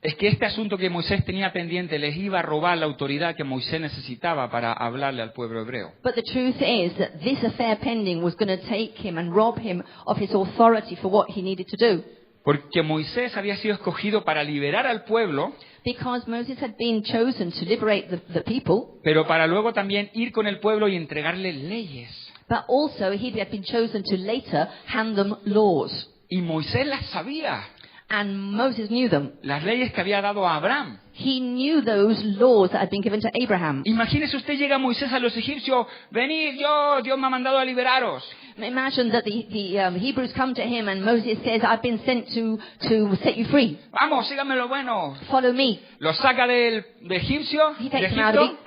es que este asunto que Moisés tenía pendiente les iba a robar la autoridad que Moisés necesitaba para hablarle al pueblo hebreo. But the truth is that this affair pending was going to take him and rob him of his authority for what he needed to do. Porque Moisés había sido escogido para liberar al pueblo, Because Moses had been chosen to liberate the people, pero para luego también ir con el pueblo y entregarle leyes. but also he had been chosen to later hand them laws. Y Moisés las sabía, And Moses knew them. las leyes que había dado a Abraham. He knew those laws that had been given to Abraham. Imagínese usted llega Moisés a los egipcios, venid, Dios me ha mandado a liberaros. Imagine that the Hebrews come to him and Moses says, I've been sent to set you free. Vamos, síganme lo bueno. Follow me. Los saca de Egipcio, He de takes them Egipto.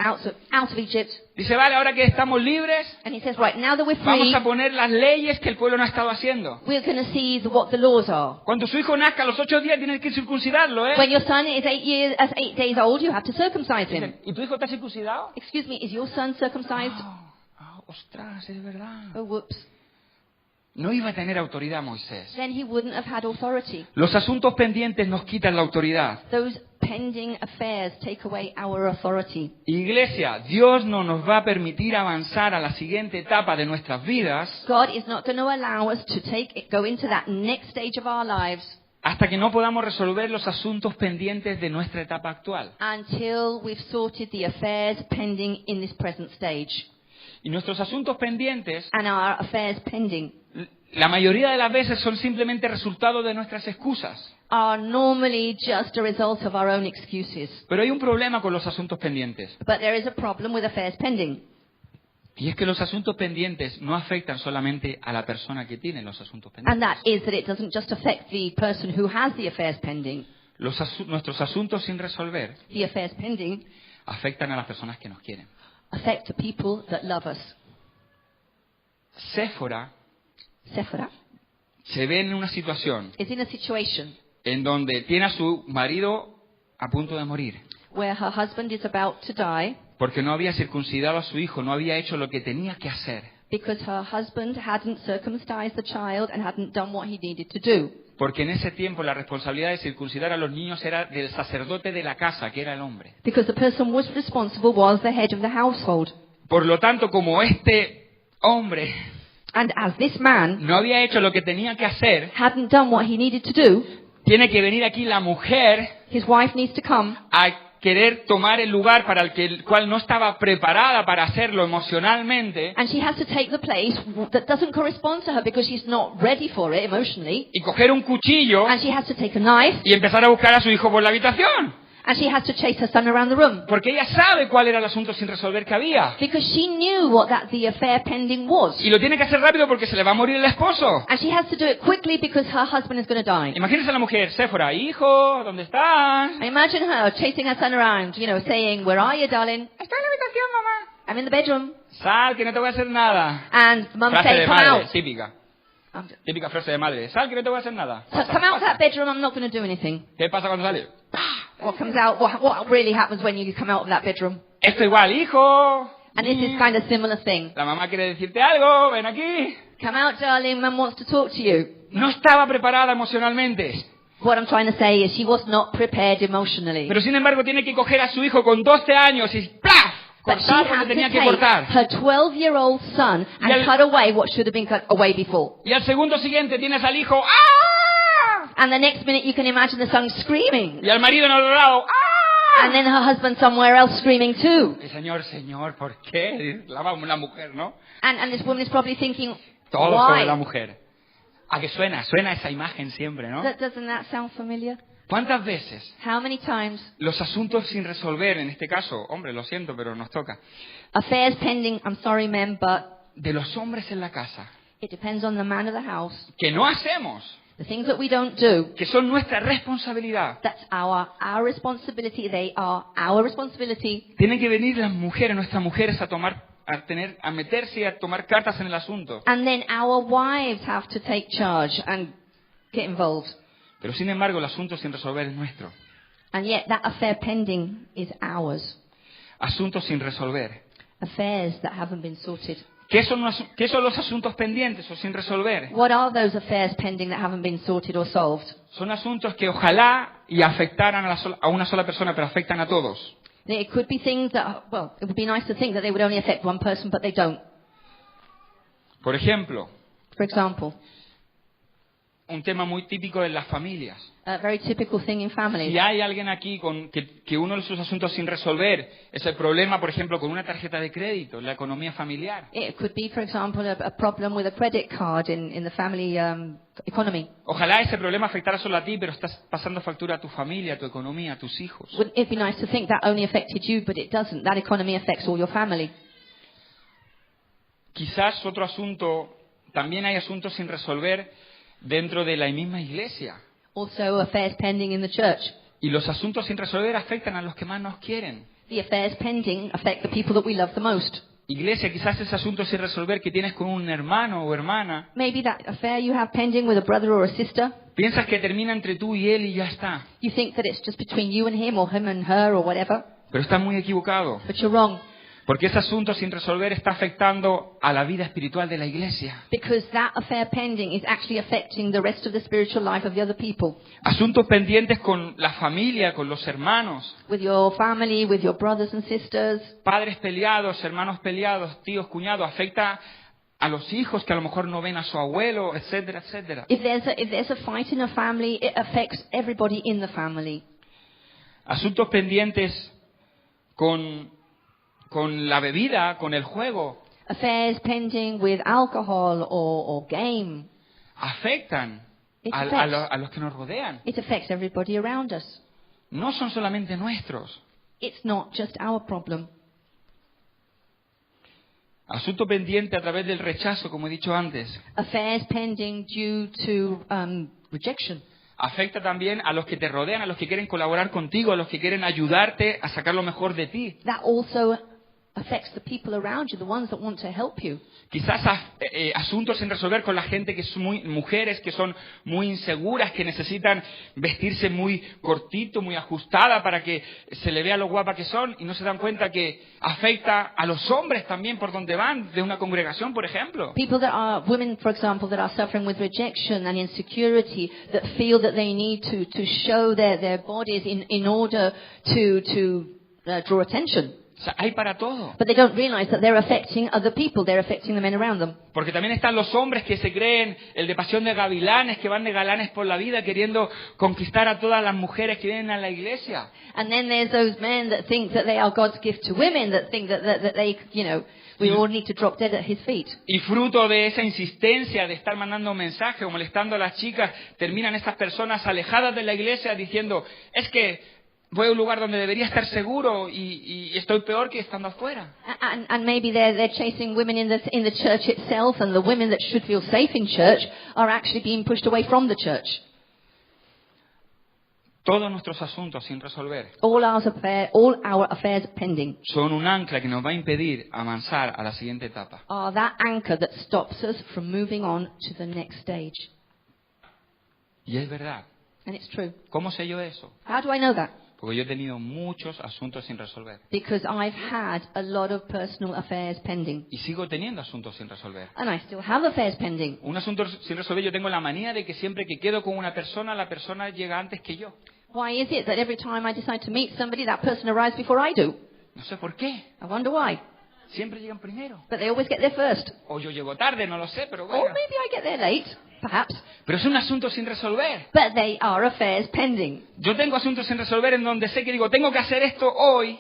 out of Egypt. Dice, vale, ahora que estamos libres, And he says, right, now that we're vamos free, a poner las leyes que el pueblo no ha estado haciendo. we're going to see what the laws are. Cuando su hijo nazca a los 8 días, tienes que circuncidarlo, ¿eh? When your son is 8 days old, you have to circumcise him. Dicen, ¿y tu hijo está circuncidado? Excuse me, is your son circumcised? Ostras, es verdad. Oh, whoops. No iba a tener autoridad Moisés. Then he wouldn't have had authority. Los asuntos pendientes nos quitan la autoridad. Those pending affairs take away our authority. Iglesia, Dios no nos va a permitir avanzar a la siguiente etapa de nuestras vidas God is not going to allow us to go into that next stage of our lives hasta que no podamos resolver los asuntos pendientes de nuestra etapa actual. until we've sorted the affairs pending in this present stage. Y nuestros asuntos pendientes, And our affairs pending la mayoría de las veces son simplemente resultado de nuestras excusas. are normally just a result of our own excuses. Pero hay un problema con los asuntos pendientes. But there is a problem with affairs pending. Y es que los asuntos pendientes no afectan solamente a la persona que tiene los asuntos And pendientes. that is that it doesn't just affect the person who has the affairs pending. Nuestros asuntos sin resolver The affairs pending afectan a las personas que nos quieren. affect the people that love us. Séfora Sephora se ve en una situación is in a situation en donde tiene a su marido a punto de morir, where her husband is about to die porque no había circuncidado a su hijo, no había hecho lo que tenía que hacer, because her husband hadn't circumcised the child and hadn't done what he needed to do. porque en ese tiempo la responsabilidad de circuncidar a los niños era del sacerdote de la casa, que era el hombre. Because the person was responsible was the head of the household. Por lo tanto, como este hombre And as this man no había hecho lo que tenía que hacer, hadn't done what he needed to do, tiene que venir aquí la mujer his wife needs to come a querer tomar el lugar para el cual no estaba preparada para hacerlo emocionalmente, and she has to take the place that doesn't correspond to her because she's not ready for it emotionally. y coger un cuchillo And she has to take a knife y empezar a buscar a su hijo por la habitación. and she has to chase her son around the room. Porque ella sabe cuál era el asunto sin resolver que había. Because she knew what the affair pending was. Y lo tiene que hacer rápido porque se le va a morir el esposo. And she has to do it quickly because her husband is going to die. Imagínese a la mujer, Séfora, hijo, ¿dónde estás? I imagine her chasing her son around, saying, "Where are you, darling?" Está en la habitación, mamá. "I'm in the bedroom." Sal, que no te voy a hacer nada. And mum Frase says, de "Come madre, out. típica. Típica frase de madre. Sal, que no te voy a hacer nada. Come out of that bedroom, I'm not going to do anything." ¿Qué pasa cuando sale? What comes out, what really happens when you come out of that bedroom? Esto igual, hijo. And this is kind of similar thing. La mamá quiere decirte algo, ven aquí. Come out, darling, mum wants to talk to you. No estaba preparada emocionalmente. What I'm trying to say is she was not prepared emotionally. Pero sin embargo tiene que coger a su hijo con 12 años y ¡plaf! But she Cortar lo had que to tenía que take cortar. her 12-year-old son Y al- and cut away what should have been cut away before. Y al segundo siguiente tienes al hijo ¡ah! And the next minute you can imagine the son screaming. Y al marido en el otro lado ¡ah! And then her husband somewhere else screaming too. Y Señor, ¿por qué? La mujer, ¿no? And this woman is probably thinking, Todo sobre la why? mujer. ¿A qué suena esa imagen siempre, ¿no? Doesn't that sound familiar? ¿Cuántas veces How many times los asuntos sin resolver, en este caso, hombre, lo siento, pero nos toca, affairs pending, I'm sorry men, but de los hombres en la casa, it depends on the man of the house. que no hacemos, The things that we don't do, que son nuestra responsabilidad, that's our responsibility. They are our responsibility. tienen que venir las mujeres, nuestras mujeres, a meterse y a tomar cartas en el asunto. And then our wives have to take charge and get involved. Pero sin embargo, el asunto sin resolver es nuestro. And yet that affair pending is ours. Asuntos sin resolver. Affairs that haven't been sorted. ¿Qué son los asuntos pendientes o sin resolver? What are those affairs pending that haven't been sorted or solved? Son asuntos que ojalá y afectaran a una sola persona, pero afectan a todos. It could be things that, well, it would be nice to think that they would only affect one person, but they don't. Por ejemplo, For example, un tema muy típico en las familias. a very typical thing in families. Si hay alguien aquí que uno de sus asuntos sin resolver es el problema, por ejemplo, con una tarjeta de crédito, la economía familiar. It could be, for example, a problem with a credit card in the family economy. Ojalá ese problema afectara solo a ti, pero estás pasando factura a tu familia, a tu economía, a tus hijos. Wouldn't it be nice to think that only affected you, but it doesn't. That economy affects all your family. Quizás otro asunto, también hay asuntos sin resolver dentro de la misma iglesia. Also, affairs pending in the church. Y los asuntos sin resolver afectan a los que más nos quieren. The affairs pending affect the people that we love the most. Iglesia, quizás ese asunto sin resolver que tienes con un hermano o hermana, Maybe that affair you have pending with a brother or a sister, piensas que termina entre tú y él y ya está. you think that it's just between you and him and her or whatever, Pero estás muy equivocado. but you're wrong. Porque ese asunto sin resolver está afectando a la vida espiritual de la iglesia. Because that affair pending is actually affecting the rest of the spiritual life of the other people. Asuntos pendientes con la familia, con los hermanos. With your family, with your brothers and sisters. Padres peleados, hermanos peleados, tíos, cuñados. Afecta a los hijos que a lo mejor no ven a su abuelo, etcétera, etcétera. If there's a fight in a family, it affects everybody in the family. Asuntos pendientes con la bebida, con el juego. Affairs pending with alcohol or game. Afectan It a los que nos rodean. It affects everybody around us. No son solamente nuestros. It's not just our problem. Asunto pendiente a través del rechazo, como he dicho antes. Affairs pending due to rejection. Afecta también a los que te rodean, a los que quieren colaborar contigo, a los que quieren ayudarte a sacar lo mejor de ti. That also affects the people around you, the ones that want to help you. Quizás asuntos sin resolver con la gente que son mujeres que son muy inseguras, que necesitan vestirse muy cortito, muy ajustada para que se le vea lo guapa que son y no se dan cuenta que afecta a los hombres también por donde van, de una congregación, por ejemplo. People that are, women for example, that are suffering with rejection and insecurity, that feel that they need to show their bodies in order to draw attention. O sea, hay para todo. But they don't realize that they're affecting other people. They're affecting the men around them. Porque también están los hombres que se creen el de pasión de gavilanes, que van de galanes por la vida queriendo conquistar a todas las mujeres que vienen a la iglesia. And then there's those men that think that they are God's gift to women, that think that they, we all need to drop dead at his feet. Y fruto de esa insistencia de estar mandando mensajes o molestando a las chicas, terminan estas personas alejadas de la iglesia diciendo, es que voy a un lugar donde debería estar seguro y estoy peor que estando afuera. And maybe they're chasing women in the church itself, and the women that should feel safe in church are actually being pushed away from the church. Todos nuestros asuntos sin resolver All our affairs pending son un ancla que nos va a impedir avanzar a la siguiente etapa. are that anchor that stops us from moving on to the next stage. Y es verdad. And it's true. ¿Cómo sé yo eso? How do I know that? Porque yo he tenido muchos asuntos sin resolver. Because I've had a lot of personal affairs pending. Y sigo teniendo asuntos sin resolver. And I still have affairs pending. Un asunto sin resolver, yo tengo la manía de que siempre que quedo con una persona, la persona llega antes que yo. Why is it that every time I decide to meet somebody, that person arrives before I do? No sé por qué. I wonder why. Siempre llegan primero. But they always get there first. O yo llego tarde, no lo sé, pero Or bueno. maybe I get there late, perhaps. Pero es un asunto sin resolver. But they are affairs pending. Yo tengo asuntos sin resolver en donde sé que digo, tengo que hacer esto hoy.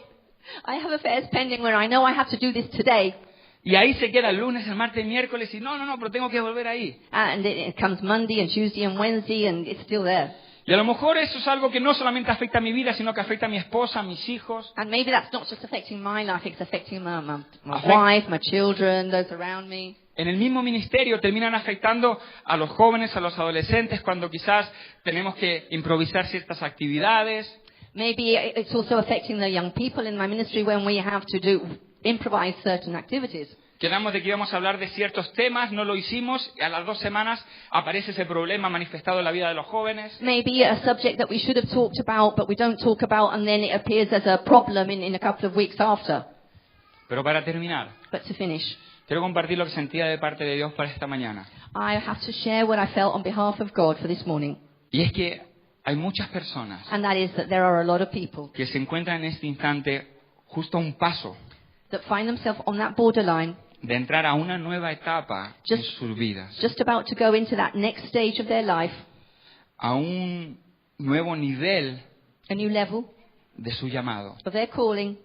I have affairs pending where I know I have to do this today. Y ahí se queda el lunes, el martes, el miércoles y no, pero tengo que volver ahí. And it comes Monday and Tuesday and Wednesday and it's still there. Y a lo mejor eso es algo que no solamente afecta a mi vida, sino que afecta a mi esposa, a mis hijos. And maybe that's not just affecting my life, it's affecting my Affect- wife, my children, those around me. En el mismo ministerio terminan afectando a los jóvenes, a los adolescentes, cuando quizás tenemos que improvisar ciertas actividades. Maybe it's also affecting the young people in my ministry when we have to improvise certain activities. Quedamos de que íbamos a hablar de ciertos temas, no lo hicimos, y a las 2 semanas aparece ese problema manifestado en la vida de los jóvenes. Maybe a subject that we should have talked about, but we don't talk about, and then it appears as a problem in a couple of weeks after. Pero para terminar, But to finish, quiero compartir lo que sentía de parte de Dios para esta mañana. I have to share what I felt on behalf of God for this morning. Y es que hay muchas personas And that is that there are a lot of people que se encuentran en este instante justo a un paso that find themselves on that borderline, de entrar a una nueva etapa en Just- sus vidas, just about to go into that next stage of their life, a un nuevo nivel a new level de su llamado, of their calling,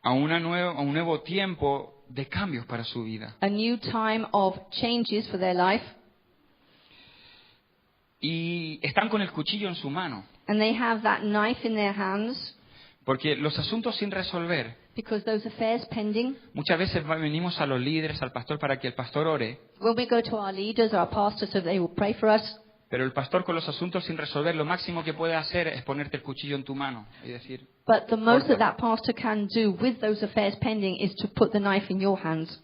a un nuevo tiempo de cambios para su vida. a new time of changes for their life, Y están con el cuchillo en su mano, and they have that knife in their hands porque los asuntos sin resolver, because those affairs pending. muchas veces venimos a los líderes, al pastor, para que el pastor ore, When we go to our leaders or our pastors so they will pray for us, pero el pastor con los asuntos sin resolver, lo máximo que puede hacer es ponerte el cuchillo en tu mano y decir, but the most Corta. that pastor can do with those affairs pending is to put the knife in your hands.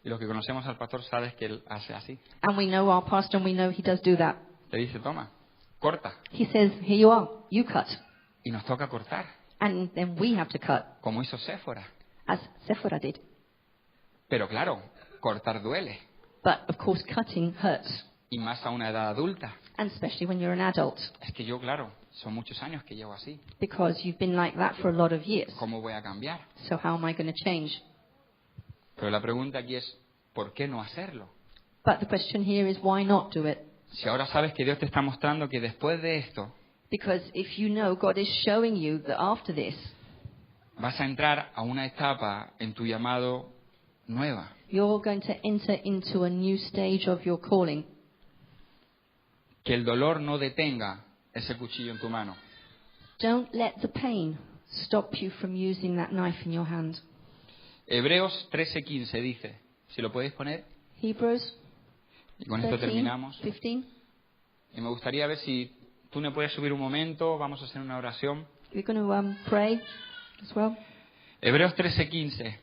y los que conocemos al pastor sabes que él hace así. And we know our pastor and we know he does do that. Te dice, toma, corta. He says, here you are, you cut. Y nos toca cortar, And then we have to cut, como hizo Séfora. as Sephora did. Pero claro, cortar duele, But of course cutting hurts, y más a una edad adulta. and especially when you're an adult, Es que yo, claro, son muchos años que llevo así. because you've been like that for a lot of years. ¿Cómo voy a cambiar? So how am I going to change? Pero la pregunta aquí es, ¿por qué no hacerlo? But the question here is why not do it? Si ahora sabes que Dios te está mostrando que después de esto Because if you know God is showing you that after this, vas a entrar a una etapa en tu llamado nueva, you're going to enter into a new stage of your calling, que el dolor no detenga ese cuchillo en tu mano. don't let the pain stop you from using that knife in your hand. Hebreos 13:15 dice, si lo podéis poner, Hebrews y con esto 13, terminamos. 15. Y me gustaría ver si tú me puedes subir un momento, vamos a hacer una oración. We're going to pray as well. Hebreos 13:15.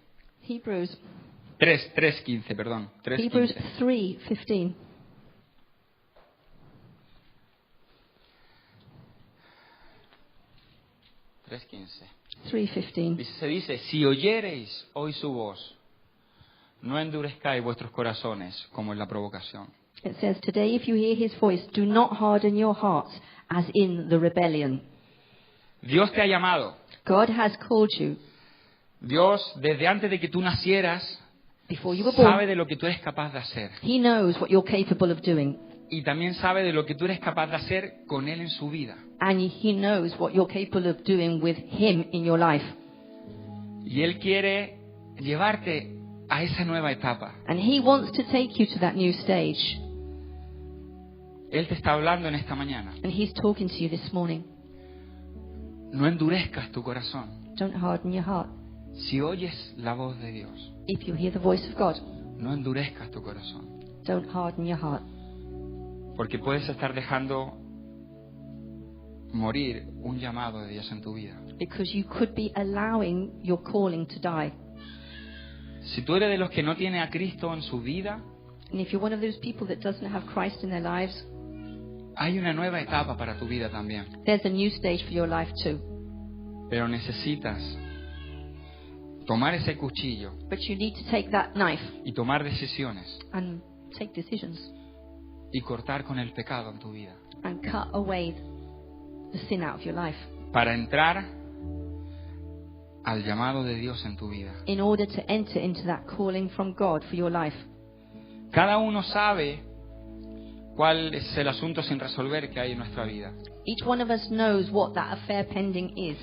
Hebrews 3:15, perdón. Hebrews 3:15. 3:15. Se dice, si oyereis hoy su voz, no endurezcáis vuestros corazones como en la provocación. It says, today if you hear his voice, do not harden your hearts as in the rebellion. Dios te ha llamado God has called you. Dios, desde antes de que tú nacieras, Before you were sabe born, de lo que tú eres capaz de hacer. He knows what you're capable of doing. Y también sabe de lo que tú eres capaz de hacer con Él en su vida. And He knows what you're capable of doing with Him in your life. Y Él quiere llevarte a esa nueva etapa. And He wants to take you to that new stage. Él te está hablando en esta mañana. And He's talking to you this morning. No endurezcas tu corazón. Don't harden your heart. Si oyes la voz de Dios, If you hear the voice of God, no endurezcas tu corazón. don't harden your heart. Porque puedes estar dejando morir un llamado de Dios en tu vida. Because you could be allowing your calling to die. Si tú eres de los que no tiene a Cristo en su vida, And if you're one of those people that doesn't have Christ in their lives, hay una nueva etapa para tu vida también. there's a new stage for your life too. Pero necesitas tomar ese cuchillo But you need to take that knife y tomar decisiones and take decisions y cortar con el pecado en tu vida and cut away the sin out of your life para entrar al llamado de Dios en tu vida. in order to enter into that calling from God for your life. Cada uno sabe cuál es el asunto sin resolver que hay en nuestra vida. Each one of us knows what that affair pending is.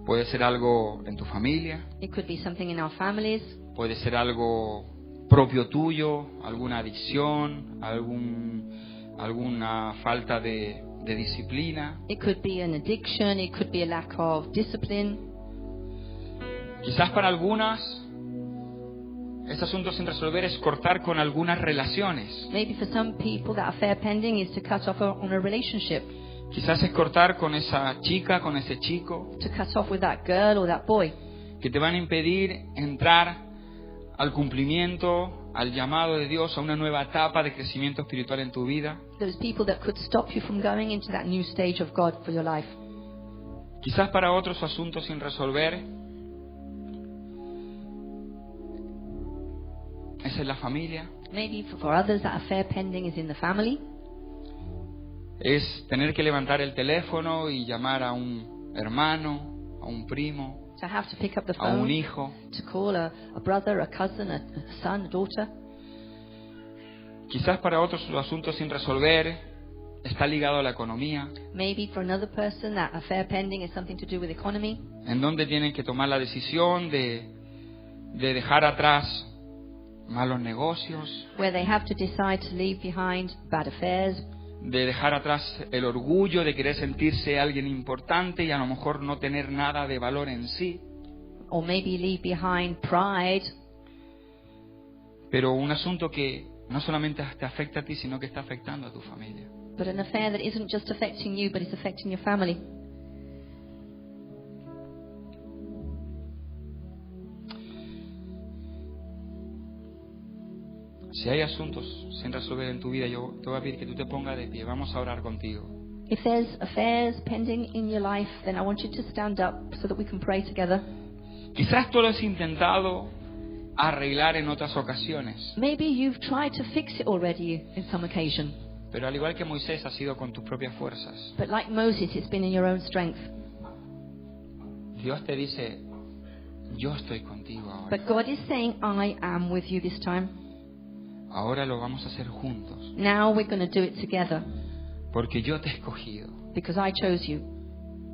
Puede ser algo en tu familia, It could be something in our families. puede ser algo propio tuyo, alguna adicción, alguna falta de disciplina. It could be an addiction. It could be a lack of discipline. Quizás para algunas ese asunto sin resolver es cortar con algunas relaciones. Maybe for some people that affair pending is to cut off on a relationship, Quizás es cortar con esa chica, con ese chico, to cut off with that girl or that boy, que te van a impedir entrar al cumplimiento, al llamado de Dios, a una nueva etapa de crecimiento espiritual en tu vida. those people that could stop you from going into that new stage of God for your life. Quizás para otros su asunto sin resolver es en la familia, Maybe for others that affair pending is in the family. es tener que levantar el teléfono y llamar a un hermano, a un primo, To have to pick up the a un phone, hijo. to call a brother, a cousin, a son, a daughter. Quizás para otros su asunto sin resolver está ligado a la economía, Maybe for another person that affair pending is something to do with economy, en donde tienen que tomar la decisión de dejar atrás malos negocios, where they have to decide to leave behind bad affairs, de dejar atrás el orgullo de querer sentirse alguien importante y a lo mejor no tener nada de valor en sí, or maybe leave behind pride, pero un asunto que no solamente te afecta a ti, sino que está afectando a tu familia. but an affair that isn't just affecting you, but it's affecting your family. Si hay asuntos sin resolver en tu vida, yo te voy a pedir que tú te pongas de pie. Vamos a orar contigo. If there's affairs pending in your life, then I want you to stand up so that we can pray together. Quizás tú lo has intentado arreglar en otras ocasiones, Maybe you've tried to fix it already in some occasion, pero al igual que Moisés ha sido con tus propias fuerzas. but like Moses, it's been in your own strength. Dios te dice, yo estoy contigo ahora. But God is saying, I am with you this time. Ahora lo vamos a hacer juntos, Now we're going to do it together porque yo te he escogido. because I chose you.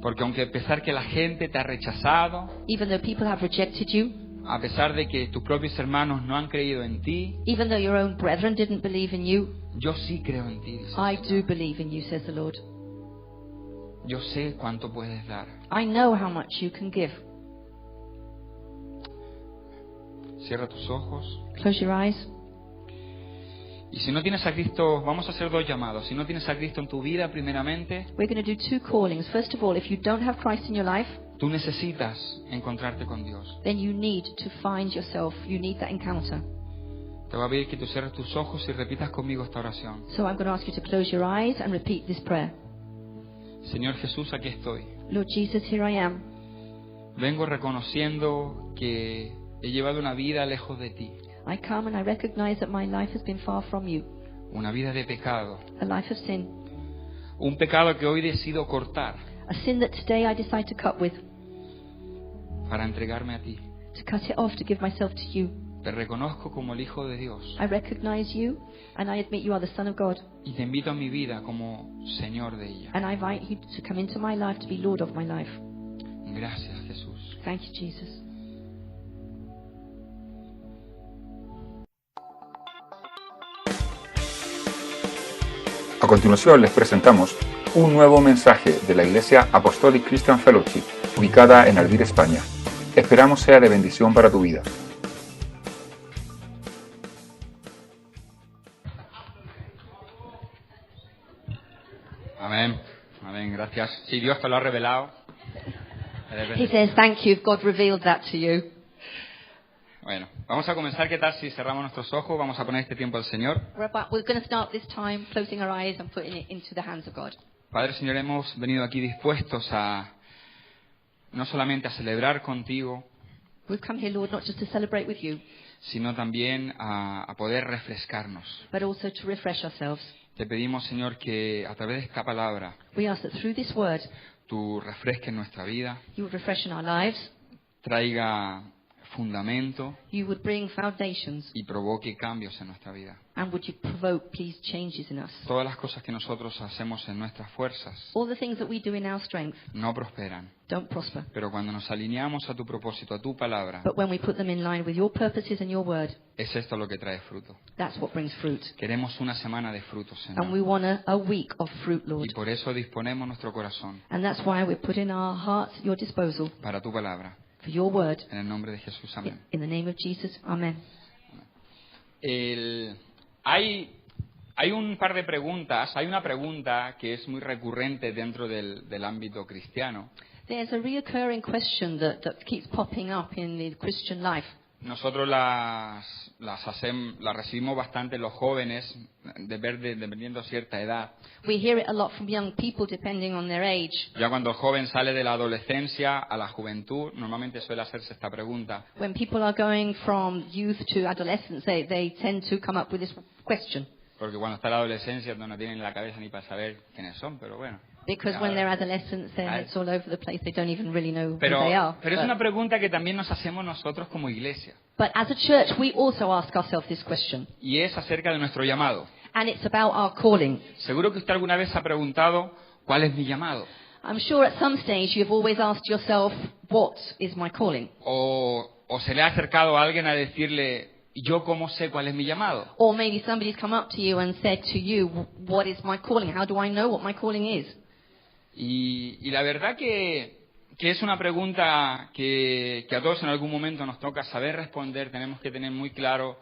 Porque aunque a pesar que la gente te ha rechazado, Even though people have rejected you, a pesar de que tus propios hermanos no han creído en ti, even though your own brethren didn't believe in you, yo sí creo en ti, dice I el Señor. do believe in you, says the Lord. Yo sé cuánto puedes dar. I know how much you can give. Cierra tus ojos. Close your eyes. Y si no tienes a Cristo, vamos a hacer dos llamados. Si no tienes a Cristo en tu vida, primeramente, We're going to do two callings. First of all, if you don't have Christ in your life, tú necesitas encontrarte con Dios. then you need to find yourself. You need that encounter. Te voy a pedir que tú cierres tus ojos y repitas conmigo esta oración. So I'm going to ask you to close your eyes and repeat this prayer. Señor Jesús, aquí estoy. Lord Jesus, here I am. Vengo reconociendo que he llevado una vida lejos de ti. I come and I recognize that my life has been far from you, Una vida de pecado. a life of sin, Un pecado que hoy decido cortar. a sin that today I decide to cut with. para entregarme a ti. to cut it off, to give myself to you. Te reconozco como el Hijo de Dios I recognize you, and I admit you are the Son of God. y te invito a mi vida como Señor de ella. And I invite you to come into my life, to be Lord of my life. Gracias, Jesús. Thank you, Jesus. A continuación les presentamos un nuevo mensaje de la Iglesia Apostolic Christian Fellowship, ubicada en Ardir, España. Esperamos sea de bendición para tu vida. Amén. Amén, gracias. Sí, Dios te lo ha revelado. He says, thank you, if God revealed that to you. Bueno, vamos a comenzar. ¿Qué tal si cerramos nuestros ojos? Vamos a poner este tiempo al Señor. We're going to start this time closing our eyes and putting it into the hands of God. Padre, Señor, hemos venido aquí dispuestos a no solamente a celebrar contigo, We've come here, Lord, not just to celebrate with you, sino también a poder refrescarnos. but also to refresh ourselves. Te pedimos, Señor, que a través de esta palabra We ask that through this word, tú refresques nuestra vida, you would refreshen our lives, traiga fundamento you would bring foundations, y provoque cambios en nuestra vida. and would you provoke, please, changes in us. Todas las cosas que nosotros hacemos en nuestras fuerzas All the things that we do in our strength no prosperan, don't prosper. pero cuando nos alineamos a tu propósito, a tu palabra, But when we put them in line with your purposes and your word, es esto lo que trae fruto. that's what brings fruit. Queremos una semana de frutos, And we Señor. want a week of fruit, Lord. Y por eso disponemos nuestro corazón And that's why we put in our hearts at your disposal para tu palabra. for your word. En el nombre de Jesús, amén. In the name of Jesus, amen. Hay un par de preguntas. Hay una pregunta que es muy recurrente dentro del ámbito cristiano. There's a reoccurring question that keeps popping up in the Christian life. Nosotros las recibimos bastante los jóvenes, dependiendo de cierta edad. We hear it a lot from young people depending on their age. Ya cuando el joven sale de la adolescencia a la juventud, normalmente suele hacerse esta pregunta. When people are going from youth to adolescence, they tend to come up with this question. Porque cuando está la adolescencia no tienen la cabeza ni para saber quiénes son, pero bueno. Because when they're adolescents, their heads all over the place. They don't even really know who Pero they are. es una pregunta que también nos hacemos nosotros como iglesia. But as a church, we also ask ourselves this question. Y es acerca de nuestro llamado. And it's about our calling. Seguro que usted alguna vez se ha preguntado, ¿cuál es mi llamado? I'm sure at some stage you've always asked yourself, what is my calling? O se le ha acercado a alguien a decirle, ¿yo cómo sé cuál es mi llamado? Or maybe somebody's come up to you and said to you, what is my calling? How do I know what my calling is? Y la verdad que es una pregunta que a todos en algún momento nos toca saber responder. Tenemos que tener muy claro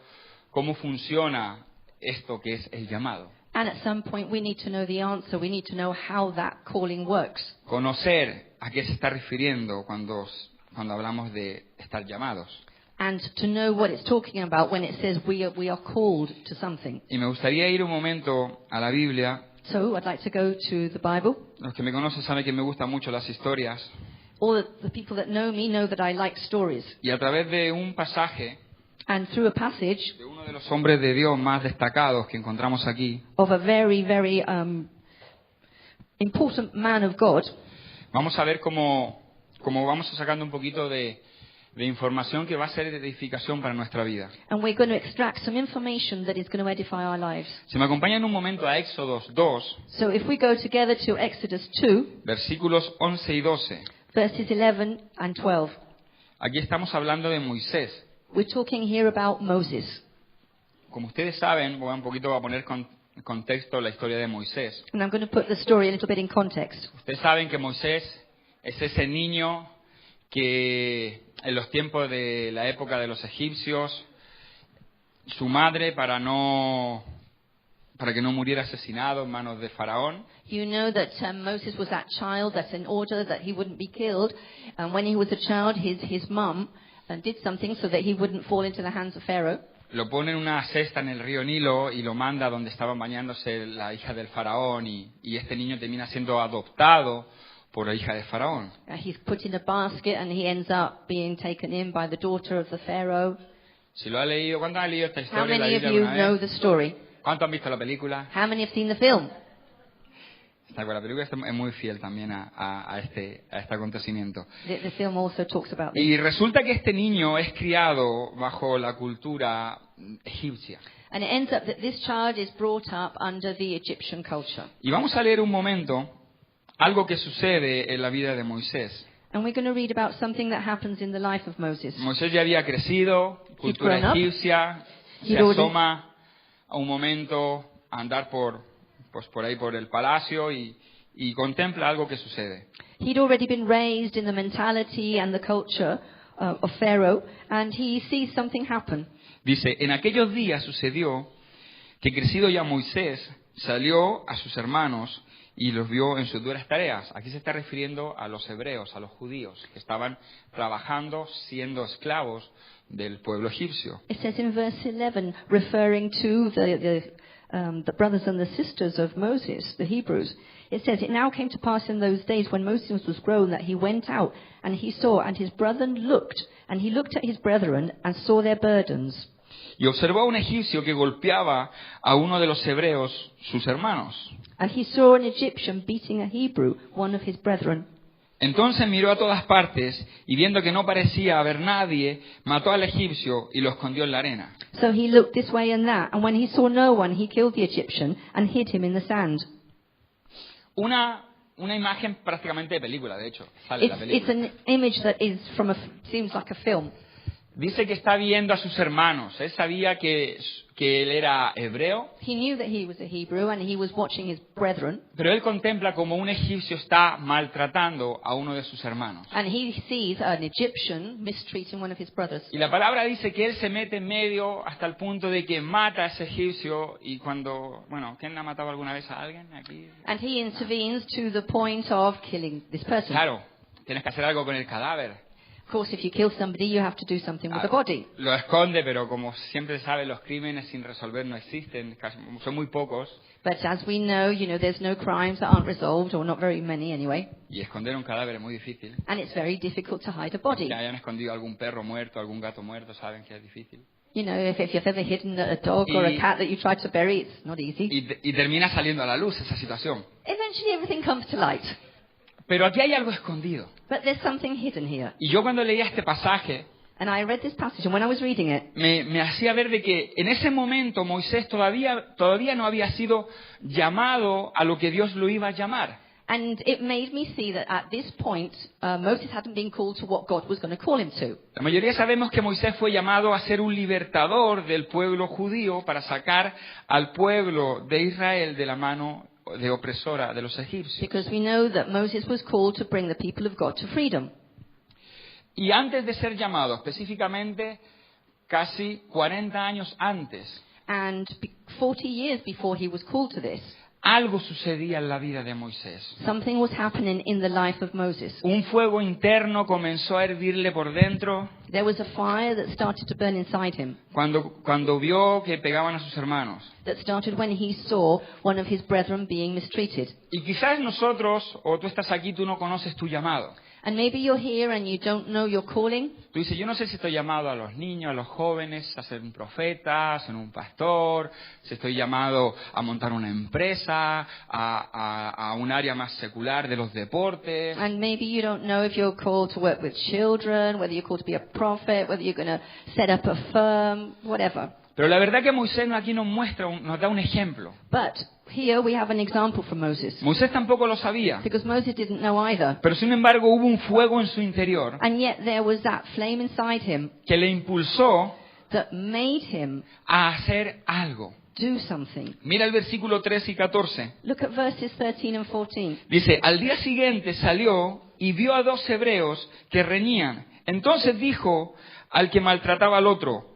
cómo funciona esto que es el llamado. And at some point we need to know the answer. We need to know how that calling works. Conocer a qué se está refiriendo cuando hablamos de estar llamados. And to know what it's talking about when it says we are called to something. Y me gustaría ir un momento a la Biblia. So I'd like to go to the Bible. Los que me conocen saben que me gustan mucho las historias. All the people that know me know that I like stories. Y a través de un pasaje And through a passage de uno de los hombres de Dios más destacados que encontramos aquí, of a very, very important man of God, vamos a ver cómo vamos sacando un poquito de información que va a ser de edificación para nuestra vida. and we're going to extract some information that is going to edify our lives. Si me acompañan un momento a Éxodo 2, So if we go together to Exodus 2, versículos 11 y 12, verses 11 and 12, aquí estamos hablando de Moisés. we're talking here about Moses. Como ustedes saben, voy a poner en contexto la historia de Moisés. And I'm going to put the story a little bit in context. Ustedes saben que Moisés es ese niño que en los tiempos de la época de los egipcios, su madre, para que no muriera asesinado en manos de Faraón, You know that Moses was that child that in order that he wouldn't be killed, and when he was a child, his mum did something so that he wouldn't fall into the hands of Pharaoh. lo pone en una cesta en el río Nilo y lo manda donde estaban bañándose la hija del Faraón, y este niño termina siendo adoptado por la hija de Faraón. He's put in a basket and he ends up being taken in by the daughter of the Pharaoh. Si lo ha leído, ¿cuántos han leído esta How historia en la many of Biblia you alguna know vez? the story? ¿Cuántos han visto la película? How many have seen the film? La película es muy fiel también a este acontecimiento. The film also talks about this. Y resulta que este niño es criado bajo la cultura egipcia. And it ends up that this child is brought up under the Egyptian culture. Y vamos a leer un momento algo que sucede en la vida de Moisés. And we're going to read about something that happens in the life of Moses. Moisés ya había crecido, cultura grown up. egipcia, se He'd already- asoma a un momento a andar por ahí por el palacio y contempla algo que sucede. He'd already been raised in the mentality and the culture of Pharaoh, and he sees something happen. Dice, en aquellos días sucedió que crecido ya Moisés salió a sus hermanos y los vio en sus duras tareas. Aquí se está refiriendo a los hebreos, a los judíos, que estaban trabajando siendo esclavos del pueblo egipcio. It says in verse 11, referring to the brothers and the sisters of Moses, the Hebrews, it says, "It now came to pass in those days when Moses was grown that he went out and he saw, and his brethren looked, and he looked at his brethren and saw their burdens. Y observó a un egipcio que golpeaba a uno de los hebreos, sus hermanos. And he saw an Egyptian beating a Hebrew, one of his brethren. Entonces miró a todas partes y viendo que no parecía haber nadie, mató al egipcio y lo escondió en la arena." So he looked this way and that, and when he saw no one, he killed the Egyptian and hid him in the sand. Una imagen prácticamente de película, de hecho, sale la It's película. an image that is seems like a film. Dice que está viendo a sus hermanos. Él sabía que él era hebreo, He knew that he was a Hebrew and he was watching his brethren, pero él contempla como un egipcio está maltratando a uno de sus hermanos. and he sees an Egyptian mistreating one of his brothers. Y la palabra dice que él se mete en medio hasta el punto de que mata a ese egipcio y cuando, bueno, ¿quién ha matado alguna vez a alguien aquí? And he intervenes to the point of killing this person. Claro, tienes que hacer algo con el cadáver. Of course, if you kill somebody, you have to do something with the body. Lo esconde, pero como siempre se sabe, los crímenes sin resolver no existen, son muy pocos. But as we know, there's no crimes that aren't resolved, or not very many anyway. Y esconder un cadáver es muy difícil. And it's very difficult to hide a body. Que hayan escondido algún perro muerto, algún gato muerto, saben que es difícil. If you've ever hidden a dog or a cat that you tried to bury, it's not easy. Y termina saliendo a la luz esa situación. Eventually everything comes to light. Pero aquí hay algo escondido. But there's something hidden here. Y yo cuando leía este pasaje, And I read this passage, and when I was reading it, me hacía ver de que en ese momento Moisés todavía no había sido llamado a lo que Dios lo iba a llamar. and it made me see that at this point, Moses hadn't been called to what God was going to call him to. La mayoría sabemos que Moisés fue llamado a ser un libertador del pueblo judío para sacar al pueblo de Israel de la mano de opresora de los egipcios. Because we know that Moses was called to bring the people of God to freedom. Y antes de ser llamado, específicamente casi 40 años antes, And 40 years before he was called to this, algo sucedía en la vida de Moisés. something was happening in the life of Moses. Un fuego interno comenzó a hervirle por dentro There was a fire that started to burn inside him, cuando vio que pegaban a sus hermanos. that started when he saw one of his brethren being mistreated. Y quizás nosotros, o tú estás aquí, tú no conoces tu llamado. And maybe you're here and you don't know your calling. Tú dices, yo no sé si estoy llamado a los niños, a los jóvenes, a ser un profeta, a ser un pastor, si estoy llamado a montar una empresa, a un área más secular de los deportes. And maybe you don't know if you're called to work with children, whether you're called to be a prophet, whether you're going to set up a firm, whatever. Pero la verdad que Moisés aquí nos da un ejemplo. But here we have an example from Moses. Moisés tampoco lo sabía, Because Moses didn't know either. pero sin embargo hubo un fuego en su interior And yet there was that flame inside him que le impulsó that made him a hacer algo. do something. Mira el versículo 13 y 14. Look at verses 13 and 14. Dice, al día siguiente salió y vio a 2 hebreos que reñían. Entonces dijo al que maltrataba al otro,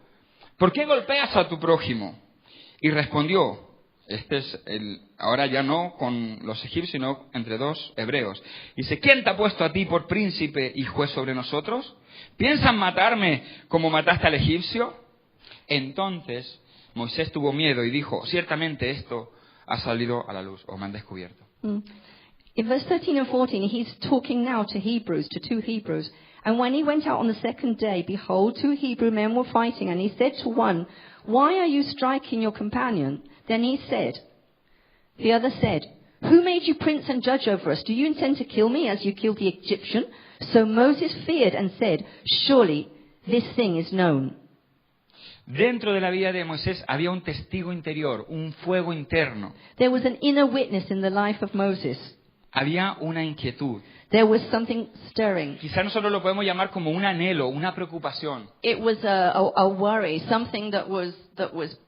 ¿por qué golpeas a tu prójimo? Y respondió, ahora ya no con los egipcios, sino entre 2 hebreos. Dice, ¿quién te ha puesto a ti por príncipe y juez sobre nosotros? ¿Piensan matarme como mataste al egipcio? Entonces Moisés tuvo miedo y dijo, ciertamente esto ha salido a la luz, o me han descubierto. In verse 13 and 14, he's talking now to two Hebrews. And when he went out on the second day, behold, 2 Hebrew men were fighting. And he said to one, why are you striking your companion? Then the other said, Who made you prince and judge over us? Do you intend to kill me as you killed the Egyptian? So Moses feared and said, surely this thing is known. Dentro de la vida de Moisés había un testigo interior, un fuego interno. There was an inner witness in the life of Moses. Había una inquietud. There was something stirring. Quizá nosotros lo podemos llamar como un anhelo, una preocupación. It was a worry, something that was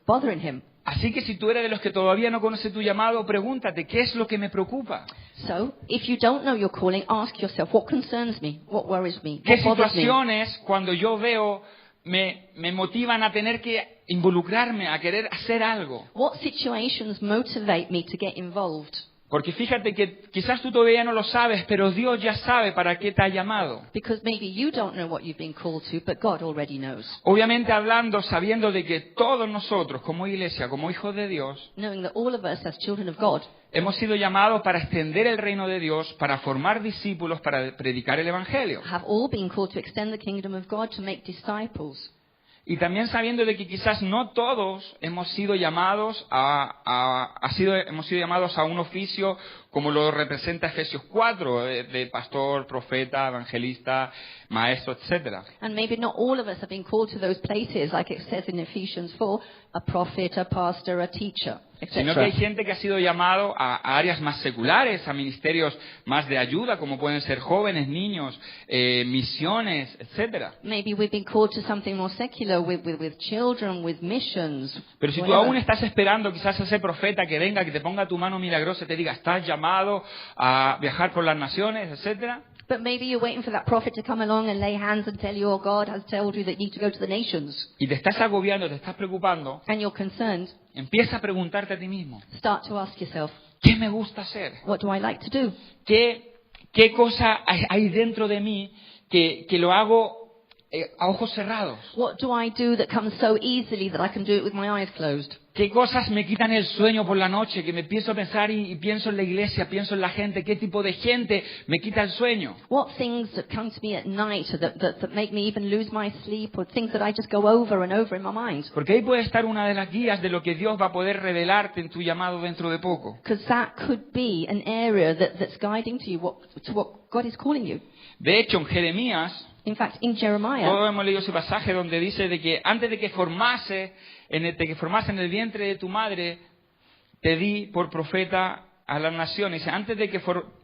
bothering him. Así que si tú eres de los que todavía no conoces tu llamado, pregúntate, ¿qué es lo que me preocupa? So, if you don't know your calling, ask yourself, what concerns me? What worries me? ¿Qué What bothers me? situaciones cuando yo veo me motivan a tener que involucrarme, a querer hacer algo? What situations motivate me to get involved? Porque fíjate que quizás tú todavía no lo sabes, pero Dios ya sabe para qué te ha llamado. Because maybe you don't know what you've been called to, but God already knows. Obviamente hablando, sabiendo de que todos nosotros, como iglesia, como hijos de Dios, Knowing that all of us as children of God hemos sido llamados para extender el reino de Dios, para formar discípulos, para predicar el Evangelio. have all been called to extend the kingdom of God, to make disciples. Y también sabiendo de que quizás no todos hemos sido llamados hemos sido llamados a un oficio como lo representa Efesios 4, de pastor, profeta, evangelista, maestro, etcétera. And maybe not all of us have been called to those places, like it says in Ephesians 4, a prophet, a pastor, a teacher, Sino que hay etc. gente que ha sido llamado a áreas más seculares, a ministerios más de ayuda, como pueden ser jóvenes, niños, misiones, etcétera. Maybe we've been called to something more secular with children, with missions. Pero si tú whatever. aún estás esperando quizás a ese profeta que venga, que te ponga tu mano milagrosa y te diga, estás llamado a viajar por las naciones, etcétera. But maybe you're waiting for that prophet to come along and lay hands and tell you, oh, God has told you that you need to go to the nations. Y te estás agobiando, te estás preocupando, And you're concerned. empieza a preguntarte a ti mismo, Start to ask yourself, ¿qué me gusta hacer? what do I like to do? ¿Qué cosa hay dentro de mí que lo hago a ojos cerrados? What do I do that comes so easily that I can do it with my eyes closed? ¿Qué cosas me quitan el sueño por la noche? Que me pienso a pensar y pienso en la iglesia, pienso en la gente. ¿Qué tipo de gente me quita el sueño? What things that come to me at night that make me even lose my sleep, or things that I just go over and over in my mind? Porque ahí puede estar una de las guías de lo que Dios va a poder revelarte en tu llamado dentro de poco. Because that could be an area that's guiding to you to what God is calling you. De hecho, en Jeremías, In fact, in Jeremiah, todos hemos leído ese pasaje donde dice de que antes de que formase en el vientre de tu madre, te di por profeta a las naciones. Dice, antes de que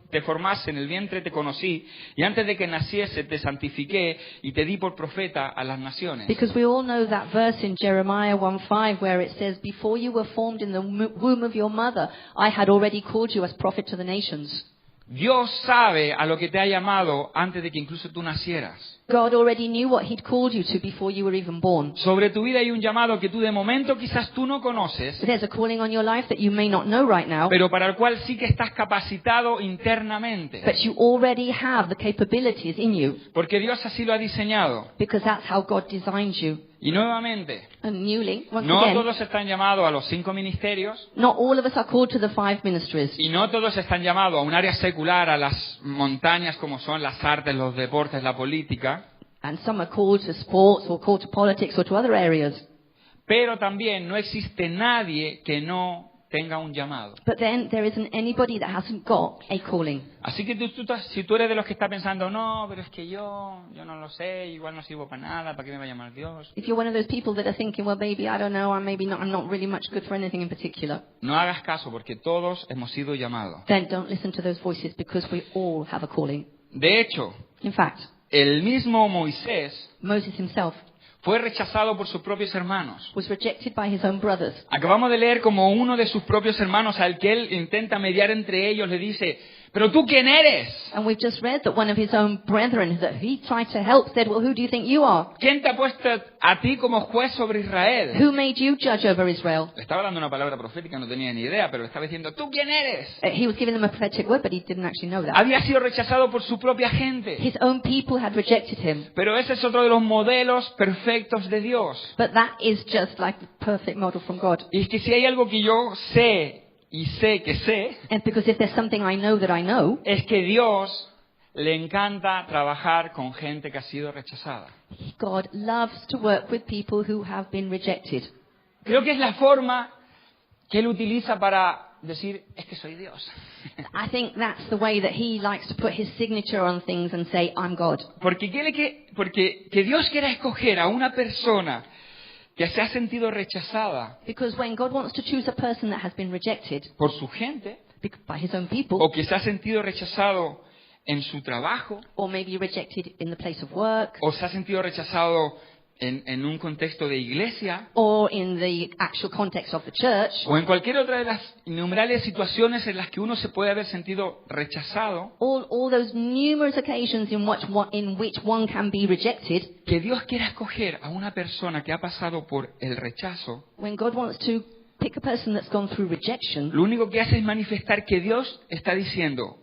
te formase en el vientre te conocí, y antes de que naciese te santifiqué y te di por profeta a las naciones. because we all know that verse in Jeremiah 1:5 where it says, before you were formed in the womb of your mother, I had already called you as prophet to the nations. Dios sabe a lo que te ha llamado antes de que incluso tú nacieras. God already knew what he'd called you to before you were even born. Sobre tu vida hay un llamado que tú de momento quizás tú no conoces, There's a calling on your life that you may not know right now, pero para el cual sí que estás capacitado internamente. but you already have the capabilities in you, Porque Dios así lo ha diseñado. because that's how God designed you. Y nuevamente, And newly, once no again, todos están llamados a los 5 ministerios, not all of us are called to the 5 ministries. y no todos están llamados a un área secular, a las montañas como son las artes, los deportes, la política. And some are called to sports or called to politics or to other areas. Pero también no existe nadie que no tenga un llamado. But then there isn't anybody that hasn't got a calling. Así que si tú eres de los que está pensando, no, pero es que yo no lo sé, igual no sirvo para nada, ¿para qué me va a llamar Dios? If you're one of those people that are thinking, well, maybe I don't know, I'm not really much good for anything in particular, No hagas caso, porque todos hemos sido llamados. then don't listen to those voices, because we all have a calling. De hecho, In fact, el mismo Moisés Moses himself fue rechazado por sus propios hermanos. was rejected by his own brothers. Acabamos de leer como uno de sus propios hermanos, al que él intenta mediar entre ellos, le dice, ¿pero tú quién eres? And we've just read that one of his own brethren that he tried to help said, well, who do you think you are? ¿Quién te ha puesto a ti como juez sobre Israel? Who made you judge over Israel? Le estaba dando una palabra profética, no tenía ni idea, pero le estaba diciendo, ¿tú quién eres? He was giving them a prophetic word, but he didn't actually know that. Había sido rechazado por su propia gente. His own people had rejected him. Pero ese es otro de los modelos perfectos de Dios. But that is just like the perfect model from God. Y es que si hay algo que yo sé y sé que sé, And because if there's something I know that I know, es que Dios le encanta trabajar con gente que ha sido rechazada. God loves to work with people who have been rejected. Creo que es la forma que él utiliza para decir, es que soy Dios. I think that's the way that he likes to put his signature on things and say, I'm God. Porque que Dios quiera escoger a una persona que se ha sentido rechazada Because when God wants to choose a person that has been rejected por su gente, by his own people, o que se ha sentido rechazado en su trabajo, or maybe rejected in the place of work, o se ha sentido rechazado en un contexto de iglesia, or in the actual context of the church, o en cualquier otra de las innumerables situaciones en las que uno se puede haber sentido rechazado, all those numerous occasions in which one can be rejected, que Dios quiera escoger a una persona que ha pasado por el rechazo, when God wants to pick a person that's gone through rejection, lo único que hace es manifestar que Dios está diciendo,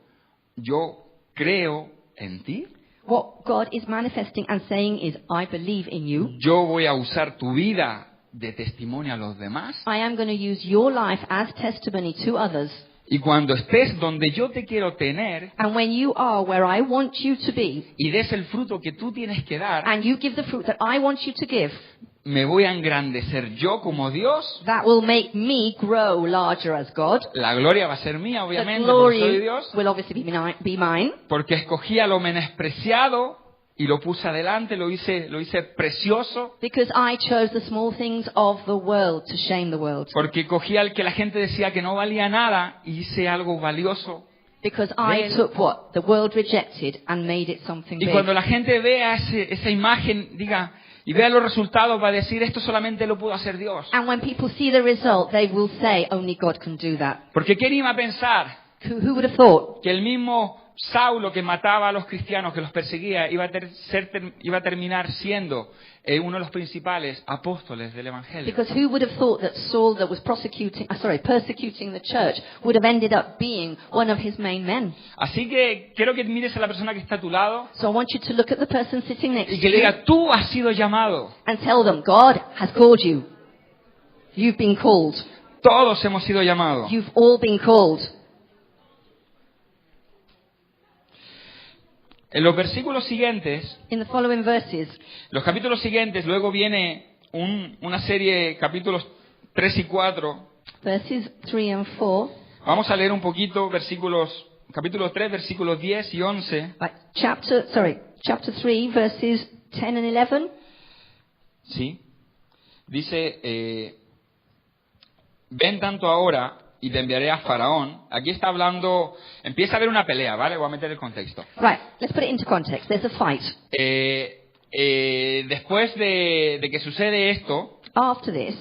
yo creo en ti, what God is manifesting and saying is, I believe in you. yo voy a usar tu vida de testimonio a los demás, I am going to use your life as testimony to others. y cuando estés donde yo te quiero tener And when you are where I want you to be, y des el fruto que tú tienes que dar, and you give the fruit that I want you to give, me voy a engrandecer yo como Dios, that will make me grow larger as God. la gloria va a ser mía, The obviamente, porque soy glory Dios, will obviously be mine, porque escogí a lo menospreciado y lo puse adelante, lo hice precioso, because I chose the small things of the world to shame the world. porque cogí al que la gente decía que no valía nada y hice algo valioso. Because I took what the world rejected and made it something Y big. cuando la gente vea esa imagen, diga, y vea los resultados, va a decir, esto solamente lo pudo hacer Dios. And when people see the result, they will say, only God can do that. Porque ¿quién iba a pensar Who would have thought que el mismo Saulo que mataba a los cristianos, que los perseguía, iba a terminar siendo uno de los principales apóstoles del Evangelio? Because who would have thought that Saul, that was persecuting the church, would have ended up being one of his main men? Así que quiero que mires a la persona que está a tu lado So I want you to look at the person sitting next y to que le you diga, tú has sido llamado. and tell them, God has called you. You've been called. Todos hemos sido llamados. You've all been called. En los versículos siguientes, In the following verses, los capítulos siguientes, luego viene una serie, capítulos 3 y 4. verses 3 and 4, Vamos a leer un poquito capítulo 3, versículos 10 y 11. chapter 3, verses 10 and 11. Sí. Dice, ven tanto ahora y te enviaré a Faraón. Aquí está hablando, empieza a haber una pelea, ¿vale? Voy a meter el contexto. Right, let's put it into context. There's a fight. Después de que sucede esto, After this,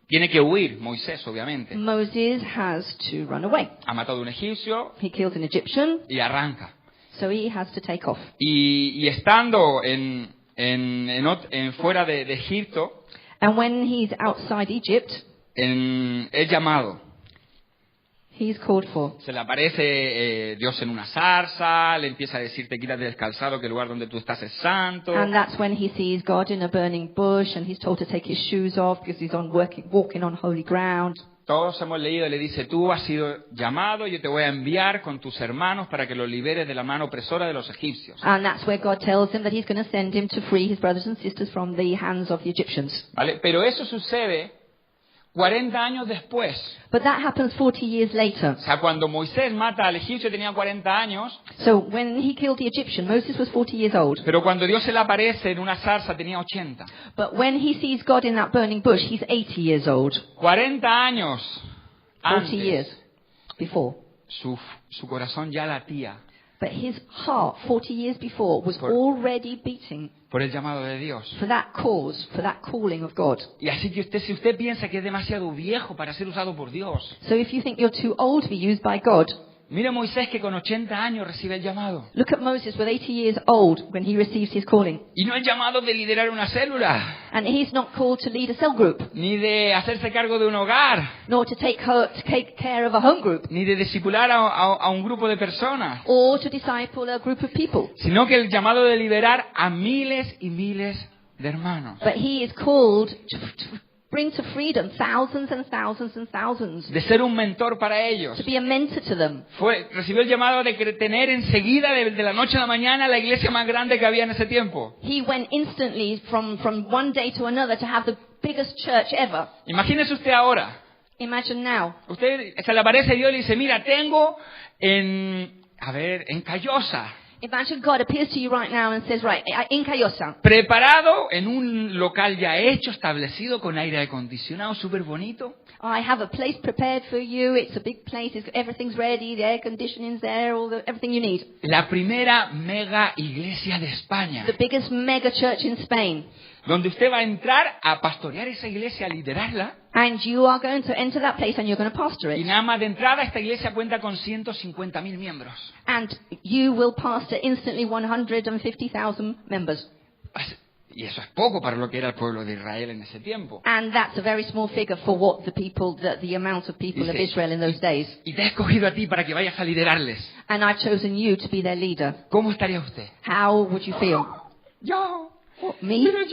tiene que huir Moisés, obviamente. Moses has to run away. Ha matado a un egipcio He killed an Egyptian, y arranca. so he has to take off. Y estando fuera de Egipto, And when he's outside Egypt, es llamado. he's called for. Se le aparece Dios en una zarza, le empieza a decir, te quitas del calzado, que el lugar donde tú estás es santo. And that's when he sees God in a burning bush, and he's told to take his shoes off because he's walking on holy ground. Todos hemos leído, le dice, tú has sido llamado, yo te voy a enviar con tus hermanos para que los liberes de la mano opresora de los egipcios. And that's where God tells him that he's going to send him to free his brothers and sisters from the hands of the Egyptians. ¿Vale? Pero eso sucede 40 años después. But that happens 40 years later. O sea, cuando Moisés mata al egipcio tenía 40 años, So when he killed the Egyptian, Moses was 40 years old. pero cuando Dios se le aparece en una zarza tenía 80. But when he sees God in that burning bush, he's 80 years old. 40 años 40 antes, years before. su corazón ya latía But his heart, 40 years before, was already beating por el llamado de Dios. for that cause, for that calling of God. Y así que si usted piensa que es demasiado viejo para ser usado por Dios, So if you think you're too old to be used by God, mire a Moisés que con 80 años recibe el llamado. look at Moses with 80 years old when he receives his calling. Y no el llamado de liderar una célula, And he's not called to lead a cell group, ni de hacerse cargo de un hogar, nor to take care of a home group, ni de discipular a un grupo de personas, or to disciple a group of people. sino que el llamado de liberar a miles y miles de hermanos. But he is called to bring to freedom thousands and thousands and thousands, De ser un mentor para ellos. to be a mentor to them. Recibió el llamado de tener enseguida, de la noche a la mañana, la iglesia más grande que había en ese tiempo. He went instantly from one day to another to have the biggest church ever. Imagínese usted ahora, Imagine now. Usted se le aparece Dios y le dice, mira, tengo en Callosa, Imagine God appears to you right now and says, right, in Callosa, preparado en un local ya hecho, establecido, con aire acondicionado, súper bonito. I have a place prepared for you. It's a big place. Everything's ready. The air conditioning's there. Everything you need. La primera mega iglesia de España, The biggest mega church in Spain. donde usted va a entrar a pastorear esa iglesia, a liderarla. And you are going to enter that place and you're going to pastor Y it. nada más de entrada, esta iglesia cuenta con 150.000 miembros. And you will pastor instantly 150,000 members. Y eso es poco para lo que era el pueblo de Israel en ese tiempo. And that's a very small figure for what the amount of people of Israel in those days. Y te he escogido a ti para que vayas a liderarles. And I've chosen you to be their leader. ¿Cómo estaría usted? How would you feel? Yo. What, me? Pero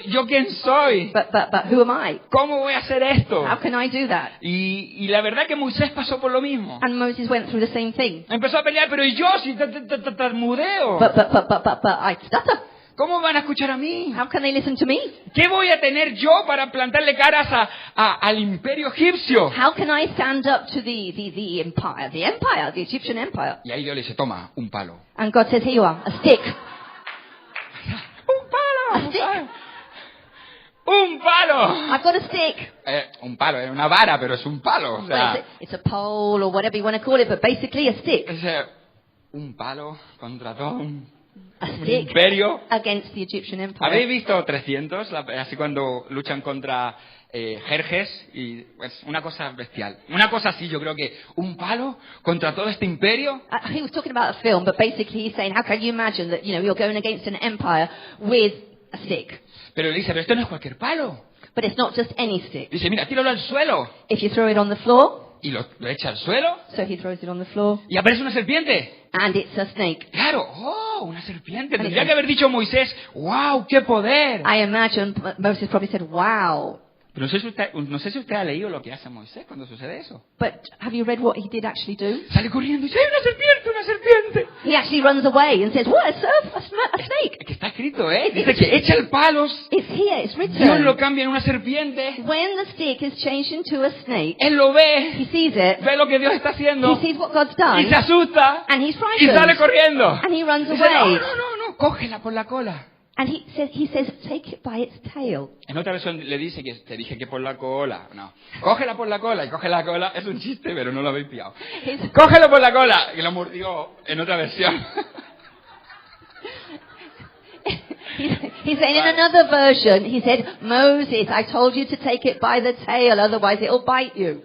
yo quién soy. But who am I? ¿Cómo voy a hacer esto? How can I do that? Y la verdad que Moisés pasó por lo mismo. And Moses went through the same thing. Empezó a pelear, pero ¿y yo si tartamudeo? But I stutter. ¿Cómo van a escuchar a mí? How can they listen to me? ¿Qué voy a tener yo para plantarle caras al imperio egipcio? How can I stand up to the empire, the Egyptian empire? Y ahí Dios le dice, toma, un palo. And God says, here you are, a stick. ¡Un palo! A stick. ¡Un palo! I've got a stick. Un palo, es una vara, pero es un palo. O sea, It's a pole or whatever you want to call it, but basically a stick. un palo contra todo un Stick imperio. against the Egyptian empire. ¿Habéis visto 300? Así cuando luchan contra Jerjes y pues una cosa bestial. Una cosa así, yo creo que un palo contra todo este imperio. He was talking about a film, but basically he's saying, how can you imagine that, you're going against an empire with a stick? Pero le dice, pero esto no es cualquier palo. But it's not just any stick. Dice, mira, tíralo al suelo. If you throw it on the floor, Y lo echa al suelo so he throws it on the floor, y aparece una serpiente. and it's a snake. Claro, una serpiente. Tendría que haber dicho Moisés, wow, qué poder. I imagine Moses probably said, wow. Pero no sé si usted ha leído lo que hace Moisés cuando sucede eso. But have you read what he did actually do? Sale corriendo y dice, ¡hay una serpiente, una serpiente! He actually runs away and says, what, a snake? Que está escrito, ¿eh? Dice que echa el palo, It's here, it's Dios written. lo cambia en una serpiente. When the stick is changed into a snake, Él lo ve, he sees it, ve lo que Dios está haciendo he sees what God's y done, se asusta and he's y sale frightened. corriendo. And he runs Dice, away. no, cógela por la cola. And he says, take it by its tail. En otra versión le dice que te dije que por la cola. No, cógela por la cola y coge la cola. Es un chiste, pero no lo habéis pillado. Cógelo por la cola y lo mordió en otra versión. He said in another version, he said, Moses, I told you to take it by the tail, otherwise it'll bite you.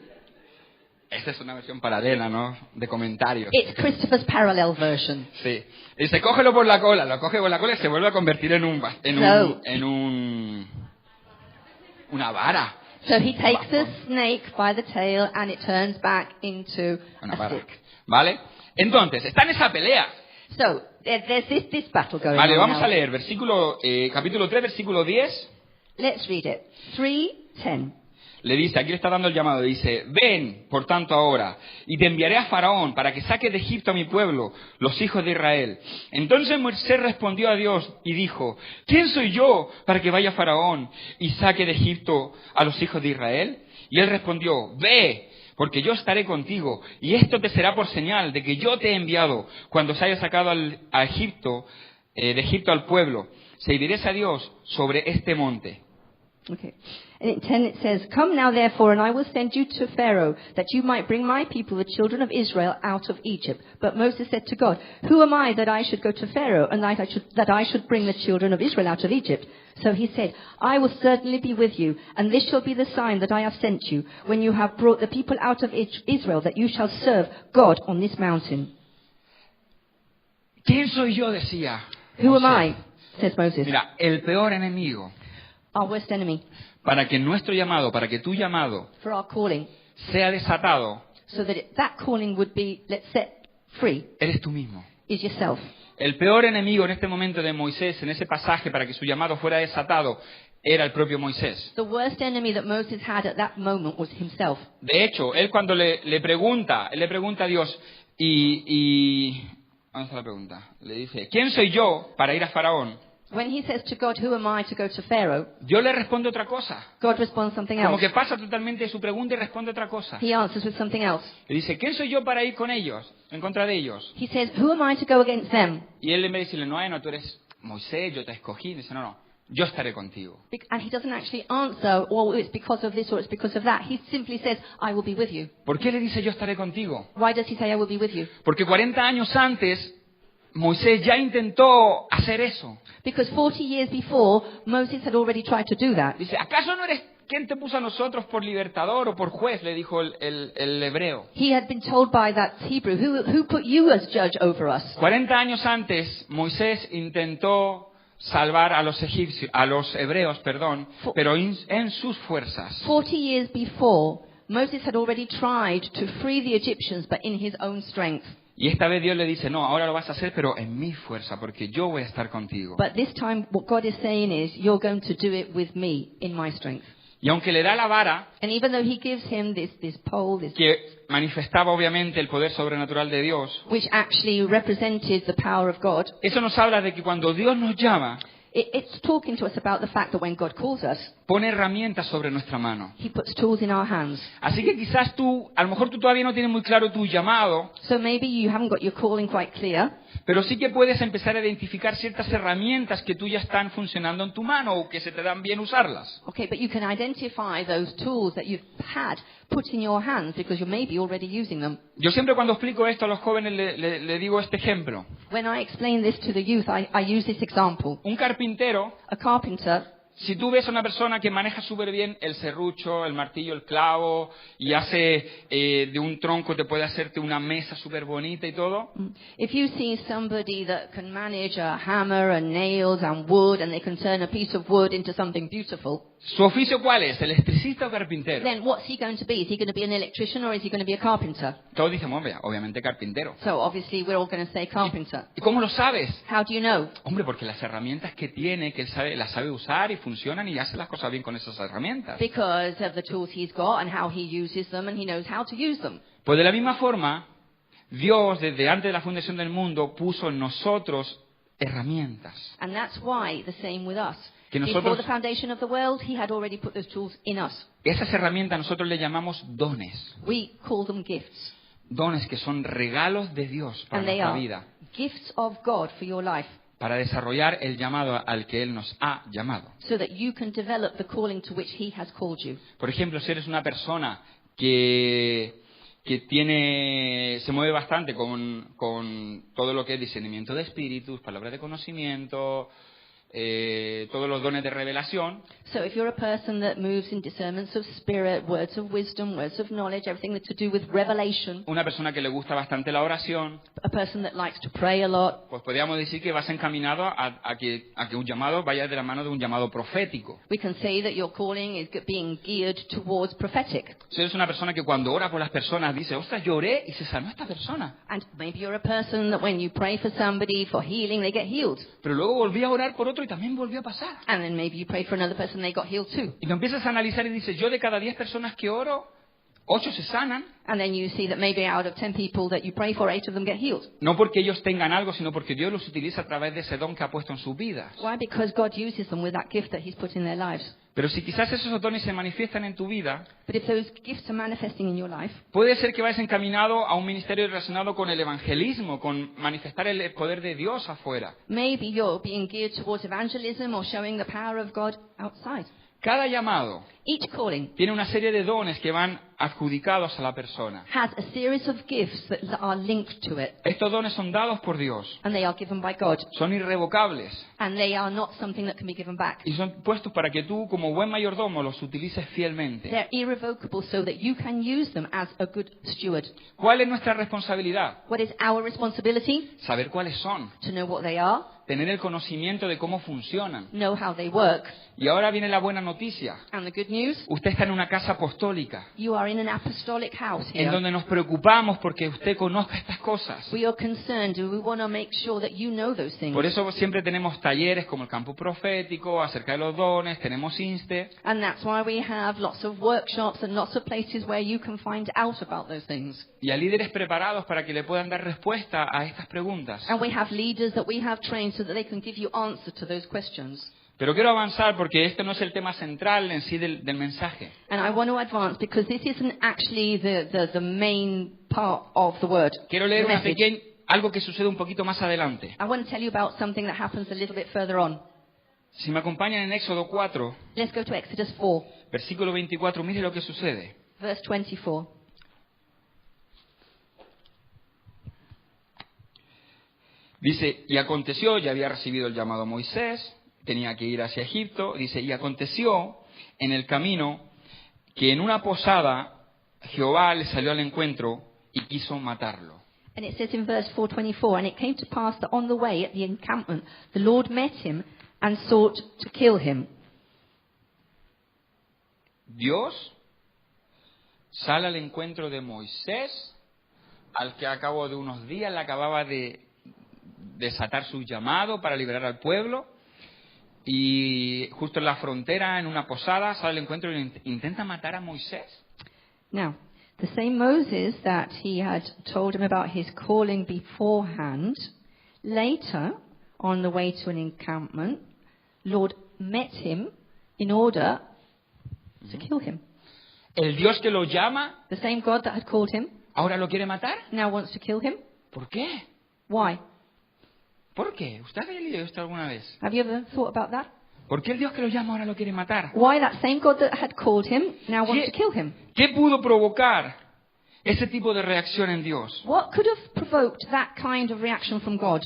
Esta es una versión paralela, ¿no? De comentarios. It's Christopher's parallel version. Sí. Dice, cógelo por la cola. Lo coge por la cola y se vuelve a convertir en una vara. So he takes the snake by the tail and it turns back into Una a vara. stick. ¿Vale? Entonces, está en esa pelea. So there's this battle going Vale, on vamos now. a leer capítulo 3, versículo 10. Let's read it. 3:10. Le dice, aquí le está dando el llamado, dice, ven, por tanto ahora, y te enviaré a Faraón para que saque de Egipto a mi pueblo, los hijos de Israel. Entonces Moisés respondió a Dios y dijo, ¿quién soy yo para que vaya a Faraón y saque de Egipto a los hijos de Israel? Y él respondió, ve, porque yo estaré contigo, y esto te será por señal de que yo te he enviado cuando se haya sacado de Egipto al pueblo. Serviréis a Dios sobre este monte. Okay. And in 10 it says, Come now therefore, and I will send you to Pharaoh, that you might bring my people, the children of Israel, out of Egypt. But Moses said to God, Who am I that I should go to Pharaoh, and that I should bring the children of Israel out of Egypt? So he said, I will certainly be with you, and this shall be the sign that I have sent you, when you have brought the people out of Israel, that you shall serve God on this mountain. ¿Quién soy yo? Decía. Who am Moisés. I? Says Moses. Mira, el peor enemigo Our worst enemy para que nuestro llamado, para que tu llamado for our calling, sea desatado, so that that calling would be, let's set free, eres tú mismo. is yourself. El peor enemigo en este momento de Moisés, en ese pasaje para que su llamado fuera desatado, era el propio Moisés. The worst enemy that Moses had at that moment was himself. De hecho, él cuando le pregunta a Dios y ¿dónde está la pregunta? Le dice, ¿quién soy yo para ir a Faraón? When he says to God, who am I to go to Pharaoh? Dios le responde otra cosa. God responds something Como else. que pasa totalmente de su pregunta y responde otra cosa. He answers with something else. Le dice, ¿quién soy yo para ir con ellos, en contra de ellos? He says, who am I to go against them? Y él en vez de decirle, no, tú eres Moisés, yo te escogí, dice, no, yo estaré contigo. And he doesn't actually answer, well, it's because of this or it's because of that. He simply says, I will be with you. ¿Por qué le dice yo estaré contigo? Why does he say, I will be with you? Porque 40 años antes, Moisés ya intentó hacer eso. Because 40 years before, Moses had already tried to do that. Dice, ¿acaso no eres quién te puso a nosotros por libertador o por juez? Le dijo el hebreo. He had been told by that Hebrew, who put you as judge over us? 40 años antes, Moisés intentó salvar a los egipcios, a los hebreos, pero en sus fuerzas. 40 years before, Moses had already tried to free the Egyptians, but in his own strength. Y esta vez Dios le dice, no, ahora lo vas a hacer, pero en mi fuerza, porque yo voy a estar contigo. But this time, what God is saying is, you're going to do it with me, in my strength. Y aunque le da la vara, And even though he gives him this pole, que manifestaba obviamente el poder sobrenatural de Dios, which actually represented the power of God, eso nos habla de que cuando Dios nos llama, it's talking to us about the fact that when God calls us, pone herramientas sobre nuestra mano. he puts tools in our hands. Así que quizás a lo mejor tú todavía no tienes muy claro tu llamado, So maybe you haven't got your calling quite clear, pero sí que puedes empezar a identificar ciertas herramientas que tú ya están funcionando en tu mano o que se te dan bien usarlas. okay, but you can identify those tools that you've had put in your hands because you're maybe already using them. Yo siempre cuando explico esto a los jóvenes le digo este ejemplo. When I explain this to the youth, I use this example. Un carpintero, A carpenter, si tú ves a una persona que maneja súper bien el serrucho, el martillo, el clavo, y hace de un tronco, te puede hacerte una mesa súper bonita y todo, if you see somebody that can manage a hammer and nails and wood and they can turn a piece of wood into something beautiful, ¿su oficio cuál es? ¿Electricista o carpintero? then what's he going to be? Is he going to be an electrician or is he going to be a carpenter? Todos dicen, hombre, obviamente carpintero. So obviously we're all going to say carpenter. ¿Y cómo lo sabes? How do you know? Hombre, porque las herramientas que tiene, que él sabe, las sabe usar y funcionan y hace las cosas bien con esas herramientas. Because of the tools he's got and how he uses them and he knows how to use them. Pues de la misma forma, Dios desde antes de la fundación del mundo puso en nosotros herramientas. And that's why the same with us. Que Before nosotros- the foundation of the world, he had already put those tools in us. Esas herramientas nosotros le llamamos dones. We call them gifts. Dones que son regalos de Dios para And they nuestra are vida, gifts of God for your life. para desarrollar el llamado al que Él nos ha llamado. So that you can develop the calling to which he has called you. Por ejemplo, si eres una persona que se mueve bastante con todo lo que es discernimiento de espíritus, palabras de conocimiento, todos los dones de revelación, So if you're a person that moves in discernments of spirit, words of wisdom, words of knowledge, everything that's to do with revelation, una persona que le gusta bastante la oración, a person that likes to pray a lot, pues podríamos decir que vas encaminado a que un llamado vaya de la mano de un llamado profético. we can say that your calling is being geared towards prophetic. Si eres una persona que cuando ora por las personas dice, ostras, yo oré y se sanó esta persona, And maybe you're a person that when you pray for somebody for healing, they get healed. pero luego volví a orar por otro y también volvió a pasar. And then maybe you pray for another person, they got healed too. Y lo empiezas a analizar y dices, yo de cada 10 personas que oro, 8 se sanan, And then you see that maybe out of 10 people that you pray for, 8 of them get healed. no porque ellos tengan algo, sino porque Dios los utiliza a través de ese don que ha puesto en sus vidas. Why? Because God uses them with that gift that he's put in their lives. Pero si quizás esos dones se manifiestan en tu vida, But if those gifts are manifesting in your life, puede ser que vayas encaminado a un ministerio relacionado con el evangelismo, con manifestar el poder de Dios afuera. maybe you're being geared towards evangelism or showing the power of God outside. Cada llamado Each calling tiene una serie de dones que van adjudicados a la persona. has a series of gifts that are linked to it, Estos dones son dados por Dios, and they are given by God, son irrevocables and they are not something that can be given back. y son puestos para que tú, como buen mayordomo, los utilices fielmente. They're irrevocable so that you can use them as a good steward. ¿Cuál es nuestra responsabilidad? What is our responsibility? Saber cuáles son, To know what they are, tener el conocimiento de cómo funcionan. know how they work. Y ahora viene la buena noticia. And the good news, Usted está en una casa apostólica, you are in an apostolic house en here. donde nos preocupamos porque usted conozca estas cosas. We are concerned and we want to make sure that you know those things. Por eso siempre tenemos talleres como el campo profético, acerca de los dones, tenemos INSTE. And that's why we have lots of workshops and lots of places where you can find out about those things. Y a líderes preparados para que le puedan dar respuesta a estas preguntas. And we have leaders that we have trained so so that they can give you answer to those questions. Pero quiero avanzar porque este no es el tema central en sí del mensaje. And I want to advance because this isn't actually the main part of the word. Quiero leer the message. algo que sucede un poquito más adelante. I want to tell you about something that happens a little bit further on. Si me acompañan en Éxodo 4, Let's go to Exodus 4, versículo 24, mire lo que sucede. verse 24. Dice, y aconteció, ya había recibido el llamado Moisés, tenía que ir hacia Egipto. Dice, y aconteció en el camino que en una posada Jehová le salió al encuentro y quiso matarlo. And it says in verse 4:24, and it came to pass that on the way at the encampment, the Lord met him and sought to kill him. Dios sale al encuentro de Moisés, al que a cabo de unos días le acababa de desatar su llamado para liberar al pueblo, y justo en la frontera, en una posada, sale al encuentro y intenta matar a Moisés. Now, the same Moses that he had told him about his calling beforehand, later, on the way to an encampment, Lord met him in order to kill him. El Dios que lo llama, The same God that had called him ¿ahora lo quiere matar? now wants to kill him. ¿Por qué? Why? ¿Por qué? ¿Usted había leído esto alguna vez? Have you ever thought about that? ¿Por qué el Dios que lo llama ahora lo quiere matar? Why that same God that had called him now wants to kill him? ¿Qué pudo provocar ese tipo de reacción en Dios? What could have provoked that kind of reaction from God?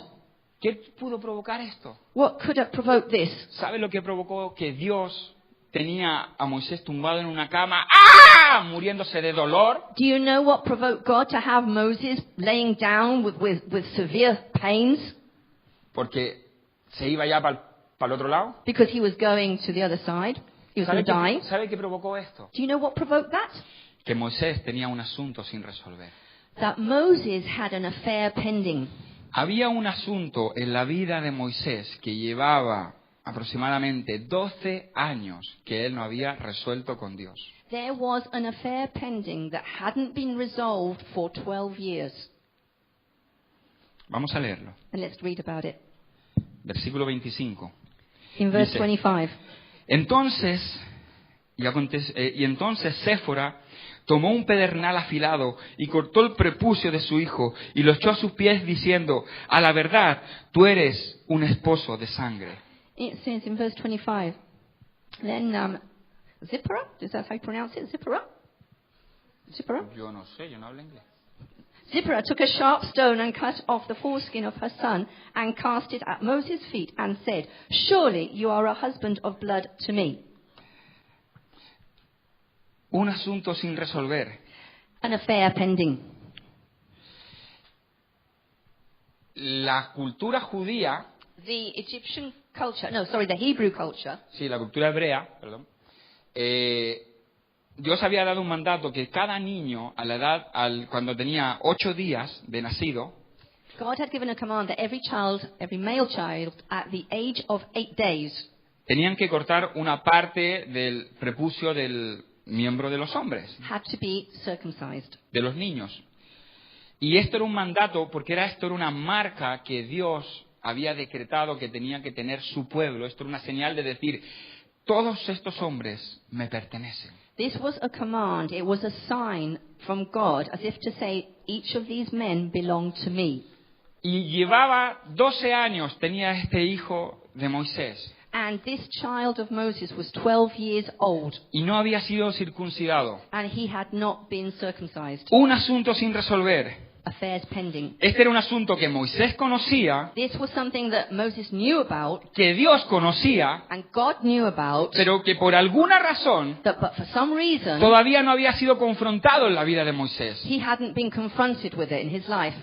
¿Qué pudo provocar esto? What could have provoked this? ¿Sabe lo que provocó que Dios tenía a Moisés tumbado en una cama, ¡ah!, muriéndose de dolor? Do you know what provoked God to have Moses laying down with severe pains? Porque se iba ya para el otro lado. Because he was going to the other side. He was going to die. ¿Sabe qué provocó esto? Do you know what provoked that? Que Moisés tenía un asunto sin resolver. That Moses had an affair pending. Había un asunto en la vida de Moisés que llevaba aproximadamente 12 años que él no había resuelto con Dios. There was an affair pending that hadn't been resolved for 12 years. Vamos a leerlo. And let's read about it. Versículo 25. In verse Dice, 25. Entonces Séfora tomó un pedernal afilado y cortó el prepucio de su hijo y lo echó a sus pies diciendo, a la verdad, tú eres un esposo de sangre. It says in verse 25. Then Zipporah, is that how you pronounce it? Zipporah? Yo no sé, yo no hablo inglés. Zipporah took a sharp stone and cut off the foreskin of her son and cast it at Moses' feet and said, surely you are a husband of blood to me. Un asunto sin resolver. An affair pending. La cultura judía, The Egyptian culture, the Hebrew culture, sí, la cultura hebrea, perdón, Dios había dado un mandato que cada niño a la edad, cuando tenía 8 días de nacido, God had given a command that every male child, at the age of 8 days, tenían que cortar una parte del prepucio del miembro de los hombres, had to be circumcised. de los niños. Y esto era un mandato porque esto era una marca que Dios había decretado que tenía que tener su pueblo. Esto era una señal de decir, todos estos hombres me pertenecen. This was a command. It was a sign from God, as if to say, each of these men belong to me. Y llevaba 12 años, tenía este hijo de Moisés. And this child of Moses was 12 years old, Y no había sido circuncidado. and he had not been circumcised. Un asunto sin resolver. Affairs pending. Este era un asunto que Moisés conocía, This was something that Moses knew about, que Dios conocía, and God knew about, pero que por alguna razón but for some reason, todavía no había sido confrontado en la vida de Moisés. he hadn't been confronted with it in his life.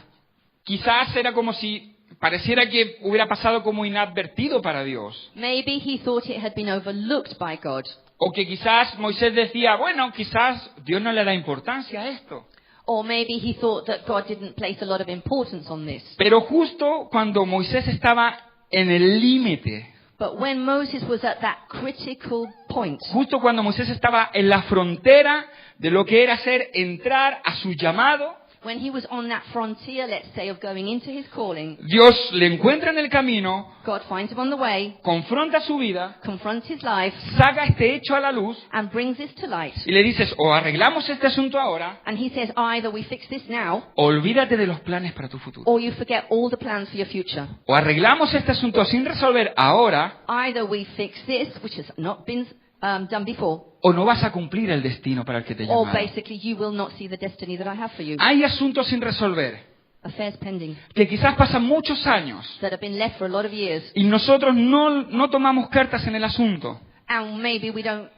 Quizás era como si pareciera que hubiera pasado como inadvertido para Dios. Maybe he thought it had been overlooked by God. O que quizás Moisés decía, bueno, quizás Dios no le da importancia a esto. Or maybe he thought that God didn't place a lot of importance on this. Pero justo cuando Moisés estaba en el límite, But when Moses was at that critical point, justo cuando Moisés estaba en la frontera de lo que era entrar a su llamado, when he was on that frontier, let's say, of going into his calling, Dios le encuentra en el camino, God finds him on the way, confronta su vida, confronts his life, saca este hecho a la luz and brings this to light. y le dices, o arreglamos este asunto ahora, And he says, either we fix this now, o olvídate de los planes para tu futuro. or you forget all the plans for your future. O arreglamos este asunto sin resolver ahora, Either we fix this, which has not been done before, o no vas a cumplir el destino para el que te he or llamado. basically you will not see the destiny that I have for you. Hay asuntos sin resolver Affairs pending que quizás pasan muchos años that have been left for a lot of years, y nosotros no tomamos cartas en el asunto and maybe we don't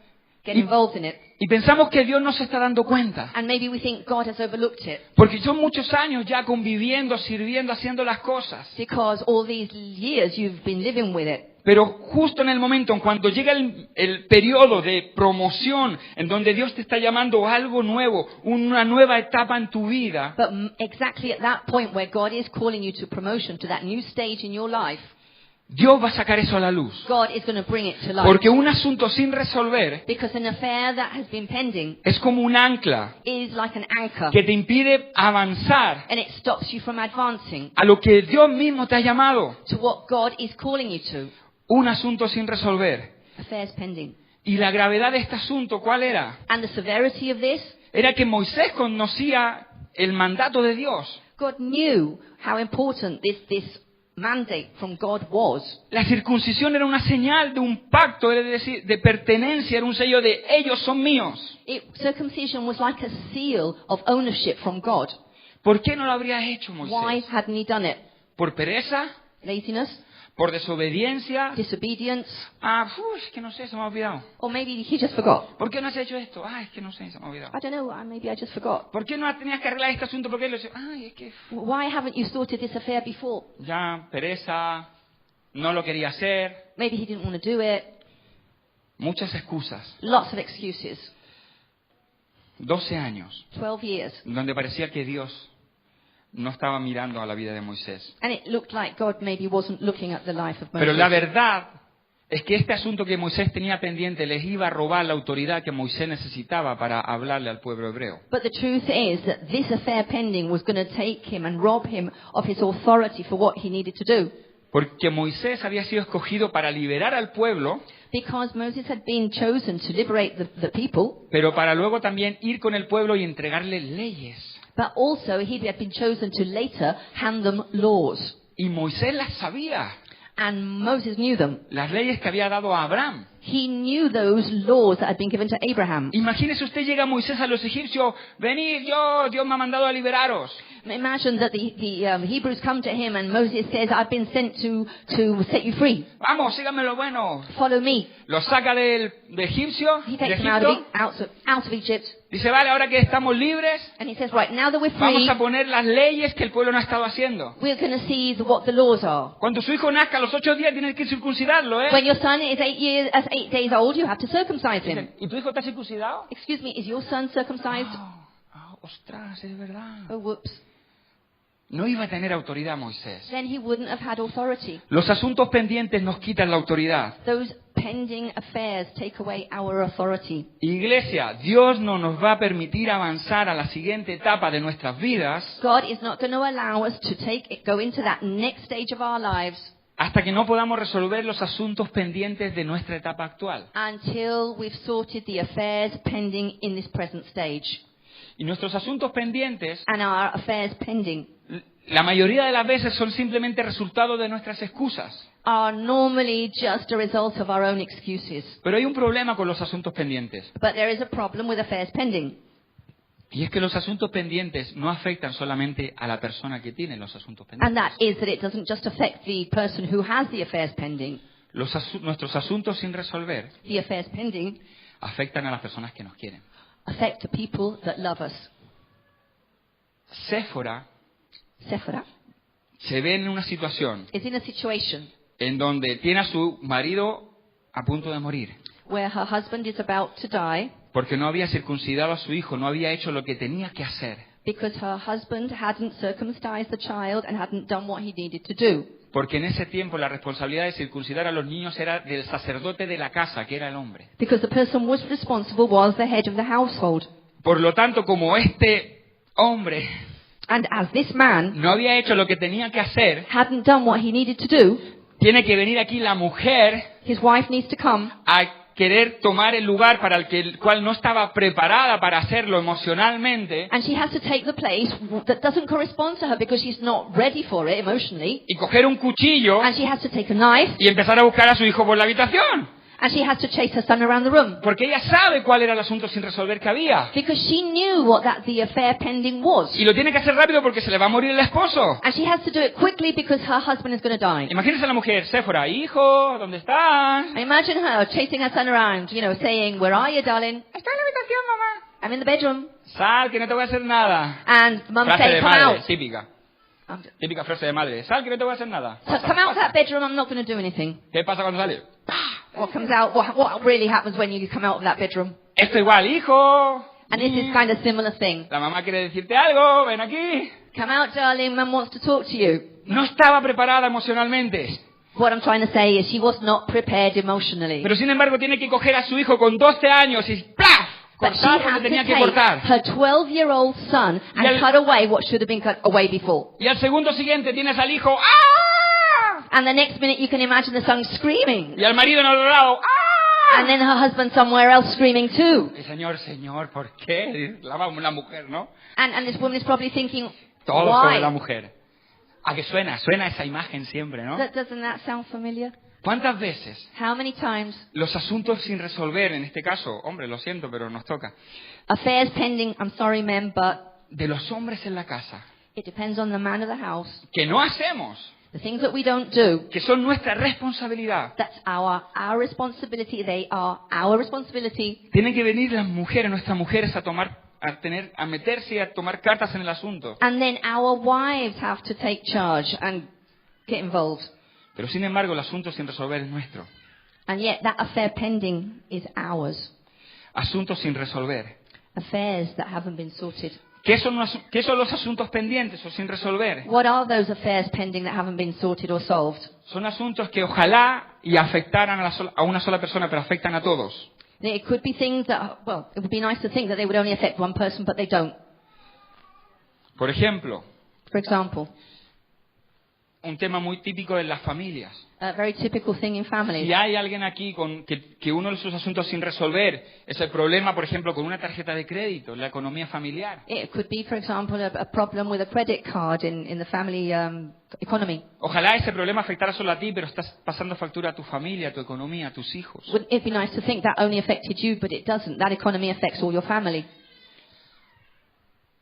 get Y- involved in it, y pensamos que Dios no se está dando cuenta. and maybe we think God has overlooked it Porque son muchos años ya conviviendo, sirviendo, haciendo las cosas. because all these years you've been living with it. Pero justo en el momento, en cuando llega el periodo de promoción, en donde Dios te está llamando a algo nuevo, una nueva etapa en tu vida, But exactly at that point where God is calling you to promotion, to that new stage in your life, Dios va a sacar eso a la luz. God is going to bring it to light. Porque un asunto sin resolver Because an affair that has been pending es como un ancla is like an anchor, que te impide avanzar and it stops you from advancing a lo que Dios mismo te ha llamado. to what God is calling you to. Un asunto sin resolver. Affairs pending. Y la gravedad de este asunto, ¿cuál era? And the severity of this, Era que Moisés conocía el mandato de Dios. God knew how important this mandate from God was. La circuncisión era una señal de un pacto, es decir, de pertenencia, era un sello de ellos son míos. Circumcision was like a seal of ownership from God. ¿Por qué no lo habría hecho Why Moisés? hadn't he done it? ¿Por pereza? Laziness? ¿Por desobediencia? Disobedience? Es que no sé, se me ha olvidado. Or maybe he just forgot. ¿Por qué no has hecho esto? Es que no sé, se me ha olvidado. I don't know, maybe I just forgot. ¿Por qué no tenías que arreglar este asunto? ¿Por qué lo hice? Es que Why haven't you sorted this affair before? ya, pereza, no lo quería hacer. Maybe he didn't want to do it. Muchas excusas. Lots of excuses. 12 años, 12 years. donde parecía que Dios no estaba mirando a la vida de Moisés. And it looked like God maybe wasn't looking at the life of Moses. Pero la verdad es que este asunto que Moisés tenía pendiente les iba a robar la autoridad que Moisés necesitaba para hablarle al pueblo hebreo. But the truth is that this affair pending was going to take him and rob him of his authority for what he needed to do. Porque Moisés había sido escogido para liberar al pueblo, Because Moses had been chosen to liberate the people, pero para luego también ir con el pueblo y entregarle leyes. but also he had been chosen to later hand them laws. Y Moisés las sabía, And Moses knew them. las leyes que había dado a Abraham. He knew those laws that had been given to Abraham. Imagínese usted, llega Moisés a los egipcios, venid, Dios me ha mandado a liberaros. Imagine that the Hebrews come to him and Moses says, I've been sent to set you free. Vamos, síganme lo bueno. Follow me. Los saca de Egipcio, He de takes them out Egipto. of Egypt. Dice, vale, ahora que estamos libres, And he says, right, now that we're vamos free, a poner las leyes que el pueblo no ha estado haciendo. we're going to see what the laws are. Cuando su hijo nazca a los 8 días, tienes que circuncidarlo, ¿eh? When your son is 8 days old, you have to circumcise him. Dicen, ¿y tu hijo está circuncidado? Excuse me, is your son circumcised? Ostras, es verdad. Oh, whoops. No iba a tener autoridad Moisés. Then he wouldn't have had authority. Los asuntos pendientes nos quitan la autoridad. Those pending affairs take away our authority. Iglesia, Dios no nos va a permitir avanzar a la siguiente etapa de nuestras vidas God is not going to allow us to go into that next stage of our lives hasta que no podamos resolver los asuntos pendientes de nuestra etapa actual. until we've sorted the affairs pending in this present stage. Y nuestros asuntos pendientes, And our affairs pending la mayoría de las veces son simplemente resultado de nuestras excusas. are normally just a result of our own excuses. Pero hay un problema con los asuntos pendientes. But there is a problem with affairs pending. Y es que los asuntos pendientes no afectan solamente a la persona que tiene los asuntos And pendientes. that is that it doesn't just affect the person who has the affairs pending. Nuestros asuntos sin resolver The affairs pending afectan a las personas que nos quieren. affect the people that love us. Séfora Sephora se ve en una situación is in a situation en donde tiene a su marido a punto de morir, where her husband is about to die porque no había circuncidado a su hijo, no había hecho lo que tenía que hacer, because her husband hadn't circumcised the child and hadn't done what he needed to do. porque en ese tiempo la responsabilidad de circuncidar a los niños era del sacerdote de la casa, que era el hombre. Because the person was responsible was the head of the household. Por lo tanto, como este hombre And as this man no había hecho lo que tenía que hacer, hadn't done what he needed to do, tiene que venir aquí la mujer his wife needs to come a querer tomar el lugar para el cual no estaba preparada para hacerlo emocionalmente and she has to take the place that doesn't correspond to her because she's not ready for it emotionally. y coger un cuchillo And she has to take a knife y empezar a buscar a su hijo por la habitación. and she has to chase her son around the room. Porque ella sabe cuál era el asunto sin resolver que había. Because she knew what the affair pending was. Y lo tiene que hacer rápido porque se le va a morir el esposo. And she has to do it quickly because her husband is going to die. Imagínense a la mujer, Séfora, hijo, ¿dónde estás? I imagine her chasing her son around, saying, "Where are you, darling?" Está en la habitación, mamá. "I'm in the bedroom." Sal, que no te voy a hacer nada. And mum Frase saying, de "Come madre, out. típica. Típica frase de madre. Sal, que no te voy a hacer nada. Come out of that bedroom, I'm not going to do anything." ¿Qué pasa cuando sale? What comes out, what really happens when you come out of that bedroom? Esto igual, hijo. And this is kind of similar thing. La mamá quiere decirte algo, ven aquí. Come out, darling, mum wants to talk to you. No estaba preparada emocionalmente. What I'm trying to say is she was not prepared emotionally. Pero sin embargo tiene que coger a su hijo con 12 años y ¡plaf! But she Cortar lo had que to tenía que take cortar. her 12-year-old son Y and cut away what should have been cut away before. Y al segundo siguiente tienes al hijo ¡ah! And the next minute you can imagine the son screaming. Y al marido en el otro lado ¡ah! And then her husband somewhere else screaming too. Y Señor, ¿por qué? La mujer, ¿no? And this woman is probably thinking, Todo sobre la why? mujer. ¿A qué suena esa imagen siempre, no? Doesn't that sound familiar? ¿Cuántas veces How many times los asuntos sin resolver, en este caso, hombre, lo siento, pero nos toca, affairs pending, I'm sorry men, but de los hombres en la casa, it depends on the man of the house. que no hacemos, The things that we don't do, que son nuestra responsabilidad, that's our responsibility. They are our responsibility. tienen que venir las mujeres, nuestras mujeres, a meterse y a tomar cartas en el asunto. And then our wives have to take charge and get involved. Pero sin embargo, el asunto sin resolver es nuestro. And yet that affair pending is ours. Asuntos sin resolver. Affairs that haven't been sorted. ¿Qué son los asuntos pendientes o sin resolver? What are those affairs pending that haven't been sorted or solved? Son asuntos que ojalá y afectaran a una sola persona, pero afectan a todos. It could be things that, well, it would be nice to think that they would only affect one person, but they don't. Por ejemplo, For example, un tema muy típico en las familias. a very typical thing in families. Si hay alguien aquí que uno de sus asuntos sin resolver es el problema, por ejemplo, con una tarjeta de crédito, la economía familiar. It could be, for example, a problem with a credit card in the family economy. Ojalá ese problema afectara solo a ti, pero estás pasando factura a tu familia, a tu economía, a tus hijos. Wouldn't it be nice to think that only affected you, but it doesn't? That economy affects all your family.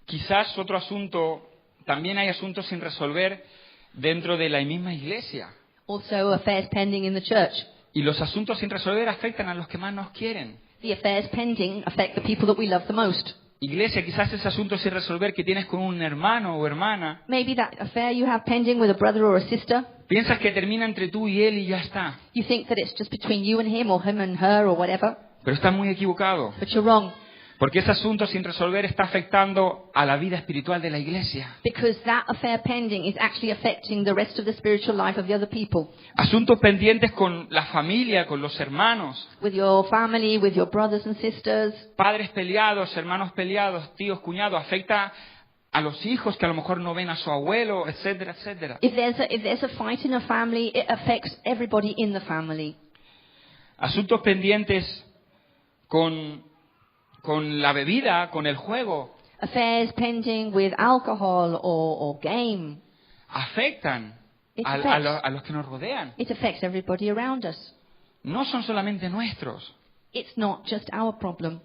Quizás otro asunto, también hay asuntos sin resolver dentro de la misma iglesia. Also, affairs pending in the church. Y los asuntos sin resolver afectan a los que más nos quieren. The affairs pending affect the people that we love the most. Iglesia, quizás ese asunto sin resolver que tienes con un hermano o hermana, Maybe that affair you have pending with a brother or a sister, piensas que termina entre tú y él y ya está. you think that it's just between you and him or him and her or whatever, Pero estás muy equivocado. but you're wrong. Porque ese asunto sin resolver está afectando a la vida espiritual de la iglesia. Because that affair pending is actually affecting the rest of the spiritual life of the other people. Asuntos pendientes con la familia, con los hermanos. With your family, with your brothers and sisters. Padres peleados, hermanos peleados, tíos, cuñados. Afecta a los hijos que a lo mejor no ven a su abuelo, etcétera, etcétera. If there's a fight in a family, it affects everybody in the family. Asuntos pendientes con la bebida, con el juego. Affairs pending with alcohol or game. Afectan It a affects. los que nos rodean. It affects everybody around us. No son solamente nuestros. It's not just our problem.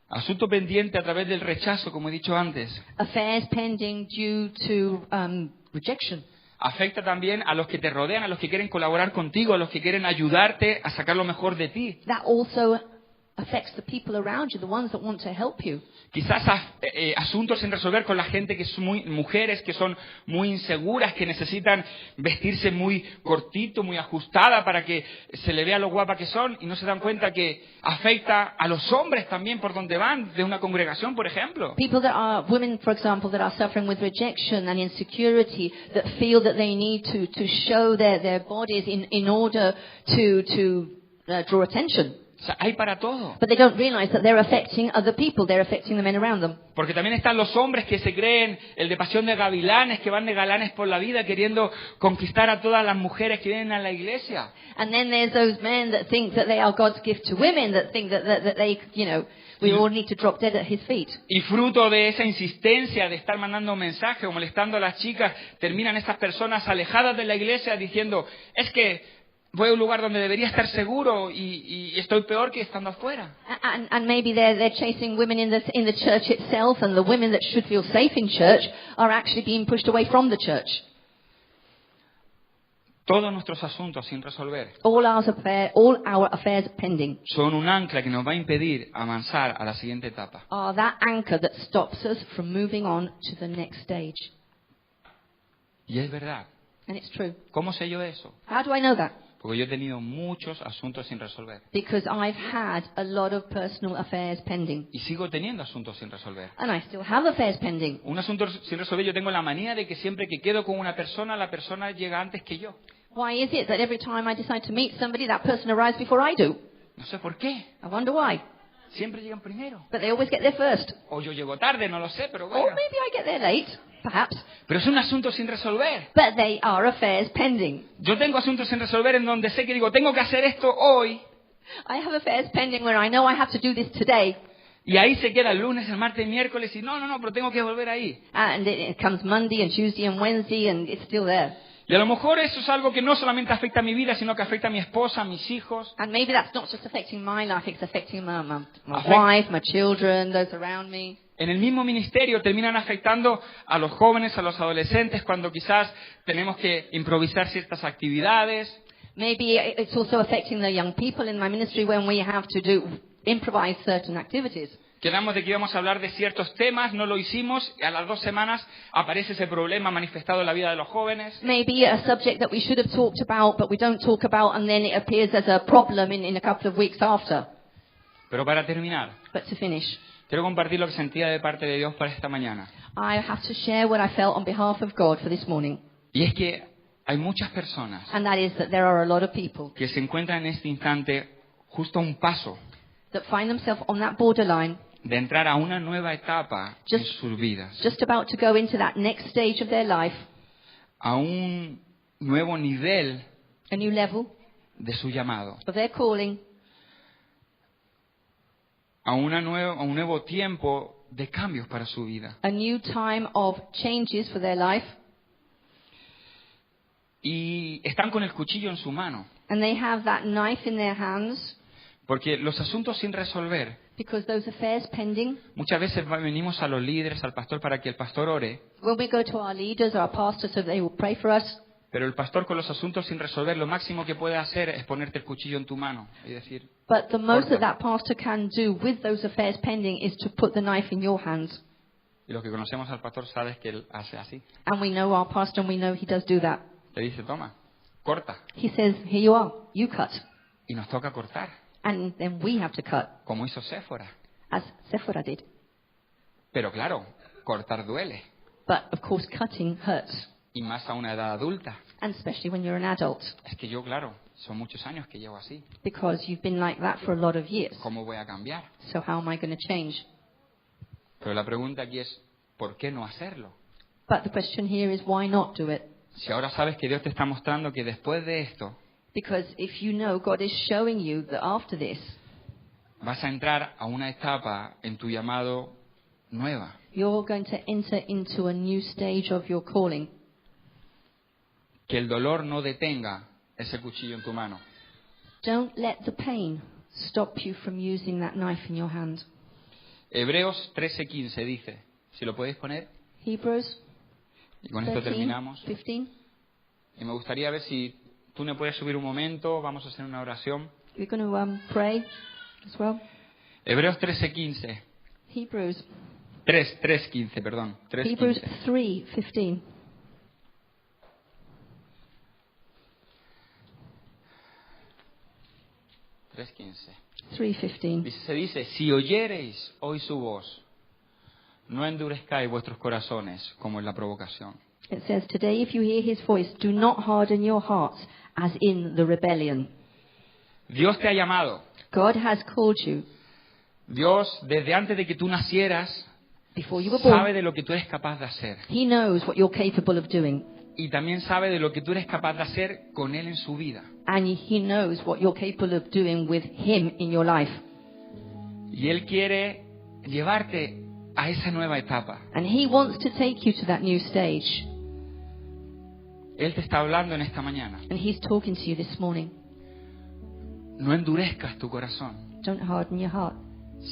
Asunto pendiente a través del rechazo, como he dicho antes. Affairs pending due to rejection. Afecta también a los que te rodean, a los que quieren colaborar contigo, a los que quieren ayudarte a sacar lo mejor de ti. That also affects the people around you, the ones that want to help you. Quizás asuntos sin resolver con la gente que son mujeres que son muy inseguras, que necesitan vestirse muy cortito, muy ajustada para que se le vea lo guapa que son y no se dan cuenta que afecta a los hombres también por donde van, de una congregación, por ejemplo. People that are, women for example, that are suffering with rejection and insecurity, that feel that they need to show their bodies in order to draw attention. O sea, hay para todo. But they don't realize that they're affecting other people. They're affecting the men around them. Porque también están los hombres que se creen el de pasión de gavilanes, que van de galanes por la vida queriendo conquistar a todas las mujeres que vienen a la iglesia. And then there's those men that think that they are God's gift to women, that think that they, we all need to drop dead at his feet. Y fruto de esa insistencia de estar mandando mensajes o molestando a las chicas, terminan estas personas alejadas de la iglesia diciendo, es que voy a un lugar donde debería estar seguro y estoy peor que estando afuera. And maybe they're chasing women in the church itself, and the women that should feel safe in church are actually being pushed away from the church. Todos nuestros asuntos sin resolver All our affairs pending son un ancla que nos va a impedir avanzar a la siguiente etapa. are that anchor that stops us from moving on to the next stage. Y es verdad. And it's true. ¿Cómo sé yo eso? How do I know that? Porque yo he tenido muchos asuntos sin resolver. Because I've had a lot of personal affairs pending. Y sigo teniendo asuntos sin resolver. And I still have affairs pending. Un asunto sin resolver, yo tengo la manía de que siempre que quedo con una persona, la persona llega antes que yo. Why is it that every time I decide to meet somebody, that person arrives before I do? No sé por qué. I wonder why. Siempre llegan primero. But they always get there first. O yo llego tarde, no lo sé, pero Or bueno. maybe I get there late, perhaps. Pero es un asunto sin resolver. But they are affairs pending. Yo tengo asuntos sin resolver en donde sé que digo, tengo que hacer esto hoy. I have affairs pending where I know I have to do this today. Y ahí se queda el lunes, el martes, el miércoles y no, pero tengo que volver ahí. And it comes Monday and Tuesday and Wednesday and it's still there. Y a lo mejor eso es algo que no solamente afecta a mi vida, sino que afecta a mi esposa, a mis hijos. And maybe that's not just affecting my life, it's affecting my Affect- wife, my children, those around me. En el mismo ministerio terminan afectando a los jóvenes, a los adolescentes, cuando quizás tenemos que improvisar ciertas actividades. Maybe it's also affecting the young people in my ministry when we have to improvise certain activities. Quedamos de que íbamos a hablar de ciertos temas, no lo hicimos, y a las 2 semanas aparece ese problema manifestado en la vida de los jóvenes. Maybe a subject that we should have talked about, but we don't talk about, and then it appears as a problem in a couple of weeks after. Pero para terminar, But to finish, quiero compartir lo que sentía de parte de Dios para esta mañana. I have to share what I felt on behalf of God for this morning. Y es que hay muchas personas And that is that there are a lot of people que se encuentran en este instante justo a un paso that find themselves on that borderline, de entrar a una nueva etapa en Just- sus vidas, just about to go into that next stage of their life, a un nuevo nivel a new level de su llamado, of their calling, a un nuevo tiempo de cambios para su vida. a new time of changes for their life, Y están con el cuchillo en su mano, and they have that knife in their hands porque los asuntos sin resolver, because those affairs pending. muchas veces venimos a los líderes, al pastor, para que el pastor ore, When we go to our leaders, our pastors, so they will pray for us. pero el pastor con los asuntos sin resolver, lo máximo que puede hacer es ponerte el cuchillo en tu mano y decir, But the most Corta. that pastor can do with those affairs pending is to put the knife in your hands. y los que conocemos al pastor sabes que él hace así. And we know our pastor, and we know he does do that. Le dice, toma, corta. He says, here you are, you cut. Y nos toca cortar, And then we have to cut, como hizo Séfora. as Sephora did. Pero claro, cortar duele, But of course, cutting hurts, y más a una edad adulta. and especially when you're an adult, Es que yo, claro, son muchos años que llevo así. because you've been like that for a lot of years. ¿Cómo voy a cambiar? So how am I going to change? Pero la pregunta aquí es, ¿por qué no hacerlo? But the question here is, why not do it? Si ahora sabes que Dios te está mostrando que después de esto Because if you know God is showing you that after this, vas a entrar a una etapa en tu llamado nueva, you're going to enter into a new stage of your calling, que el dolor no detenga ese cuchillo en tu mano. don't let the pain stop you from using that knife in your hand. Hebreos 13:15 dice, si lo podéis poner, Hebrews y con esto 13, terminamos. 15. Y me gustaría ver si tú me puedes subir un momento, vamos a hacer una oración. We're going to pray as well. Hebreos 13:15. Hebrews 3:15, perdón. 3:15. 3:15. 3:15. 3:15. Se dice, si oyereis hoy su voz, no endurezcáis vuestros corazones como en la provocación. It says, today if you hear his voice, do not harden your hearts as in the rebellion. Dios te ha llamado. God has called you. Dios, desde antes de que tú nacieras, Before you were sabe born, de lo que tú eres capaz de hacer. He knows what you're capable of doing. Y también sabe de lo que tú eres capaz de hacer con Él en su vida. And He knows what you're capable of doing with Him in your life. Y Él quiere llevarte a esa nueva etapa. And He wants to take you to that new stage. Él te está hablando en esta mañana. And He's talking to you this morning. No endurezcas tu corazón. Don't harden your heart.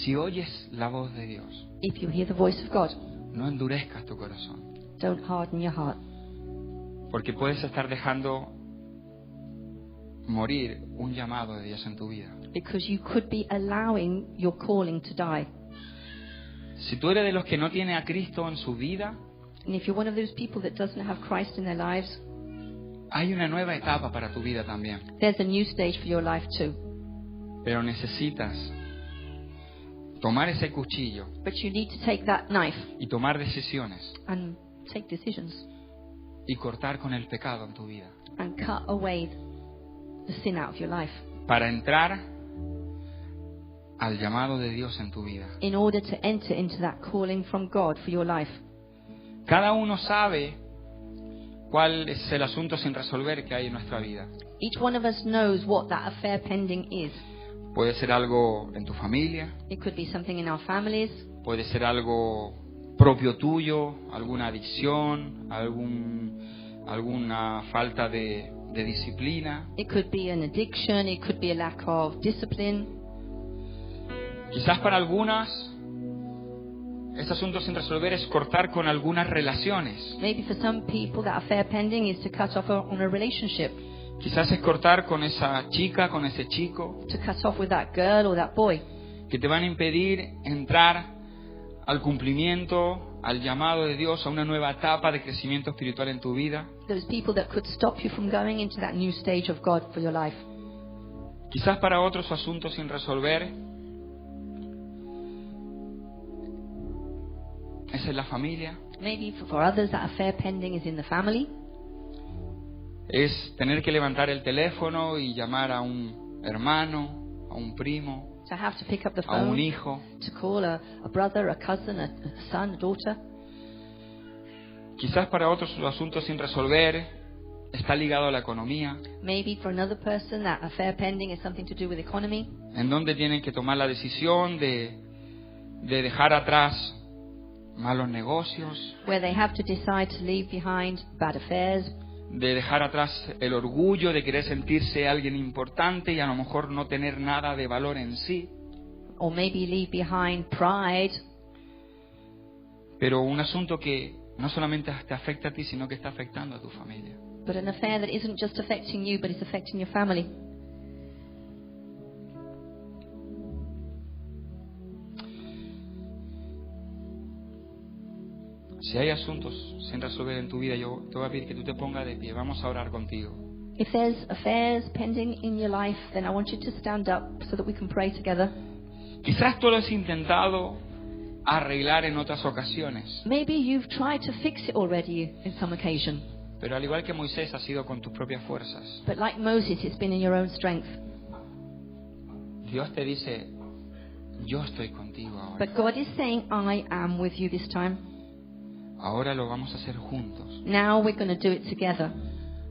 Si oyes la voz de Dios, If you hear the voice of God, no endurezcas tu corazón. don't harden your heart. Porque puedes estar dejando morir un llamado de Dios en tu vida. Because you could be allowing your calling to die. Si tú eres de los que no tiene a Cristo en su vida, And if you're one of those people that doesn't have Christ in their lives, hay una nueva etapa para tu vida también. there's a new stage for your life too. Pero necesitas tomar ese cuchillo But you need to take that knife y tomar decisiones and take decisions y cortar con el pecado en tu vida and cut away the sin out of your life para entrar al llamado de Dios en tu vida. in order to enter into that calling from God for your life. Cada uno sabe cuál es el asunto sin resolver que hay en nuestra vida. Each one of us knows what that affair pending is. Puede ser algo en tu familia, It could be something in our families. puede ser algo propio tuyo, alguna adicción, alguna falta de disciplina. It could be an addiction. It could be a lack of discipline. Quizás para algunas, ese asunto sin resolver es cortar con algunas relaciones. Maybe for some people that affair pending is to cut off on a relationship, Quizás es cortar con esa chica, con ese chico, to cut off with that girl or that boy, que te van a impedir entrar al cumplimiento, al llamado de Dios, a una nueva etapa de crecimiento espiritual en tu vida. those people that could stop you from going into that new stage of God for your life. Quizás para otros su asunto sin resolver es en la familia, Maybe for others that affair pending is in the family. es tener que levantar el teléfono y llamar a un hermano, a un primo, To have to pick up the a un phone, hijo. to call a brother, a cousin, a son, a daughter. Quizás para otros su asunto sin resolver está ligado a la economía, Maybe for another person that affair pending is something to do with economy, en donde tienen que tomar la decisión de dejar atrás malos negocios, where they have to decide to leave behind bad affairs, de dejar atrás el orgullo de querer sentirse alguien importante y a lo mejor no tener nada de valor en sí. or maybe leave behind pride. Pero un asunto que no solamente te afecta a ti, sino que está afectando a tu familia. But an affair that isn't just affecting you, but it's affecting your family. Si hay asuntos sin resolver en tu vida, yo te voy a pedir que tú te pongas de pie. Vamos a orar contigo. If there's affairs pending in your life, then I want you to stand up so that we can pray together. Quizás tú lo has intentado arreglar en otras ocasiones, Maybe you've tried to fix it already in some occasion. pero al igual que Moisés ha sido con tus propias fuerzas. But like Moses, it's been in your own strength. Dios te dice, yo estoy contigo ahora. But God is saying, I am with you this time. Ahora lo vamos a hacer juntos, Now we're going to do it together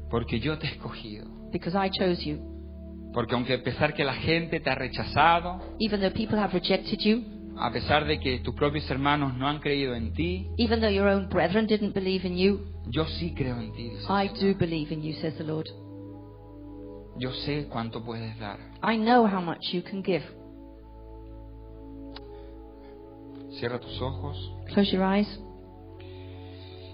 porque yo te he escogido. because I chose you. Porque aunque a pesar que la gente te ha rechazado, Even though people have rejected you, a pesar de que tus propios hermanos no han creído en ti, even though your own brethren didn't believe in you, yo sí creo en ti. Dice. I do believe in you, says the Lord. Yo sé cuánto puedes dar. I know how much you can give. Cierra tus ojos. Close your eyes.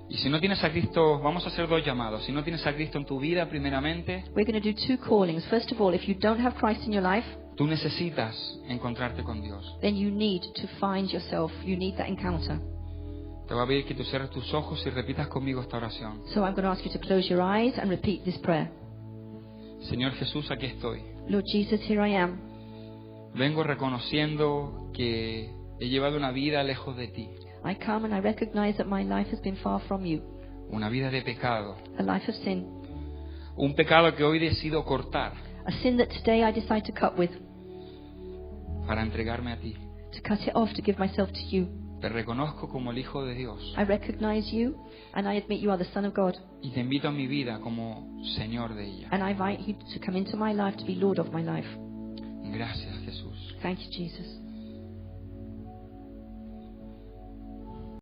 Y si no tienes a Cristo, vamos a hacer dos llamados. Si no tienes a Cristo en tu vida, primeramente, We're going to do two callings. First of all, if you don't have Christ in your life, tú necesitas encontrarte con Dios. then you need to find yourself. You need that encounter. Te voy a pedir que tú cierres tus ojos y repitas conmigo esta oración. So I'm going to ask you to close your eyes and repeat this prayer. Señor Jesús, aquí estoy. Lord Jesus, here I am. Vengo reconociendo que he llevado una vida lejos de ti. I come and I recognize that my life has been far from you, Una vida de pecado. a life of sin, Un pecado que hoy decido cortar. a sin that today I decide to cut with, para entregarme a ti. to cut it off, to give myself to you. Te reconozco como el Hijo de Dios I recognize you, and I admit you are the Son of God, y te invito a mi vida como Señor de ella. and I invite you to come into my life, to be Lord of my life. Gracias, Jesús. Thank you, Jesus.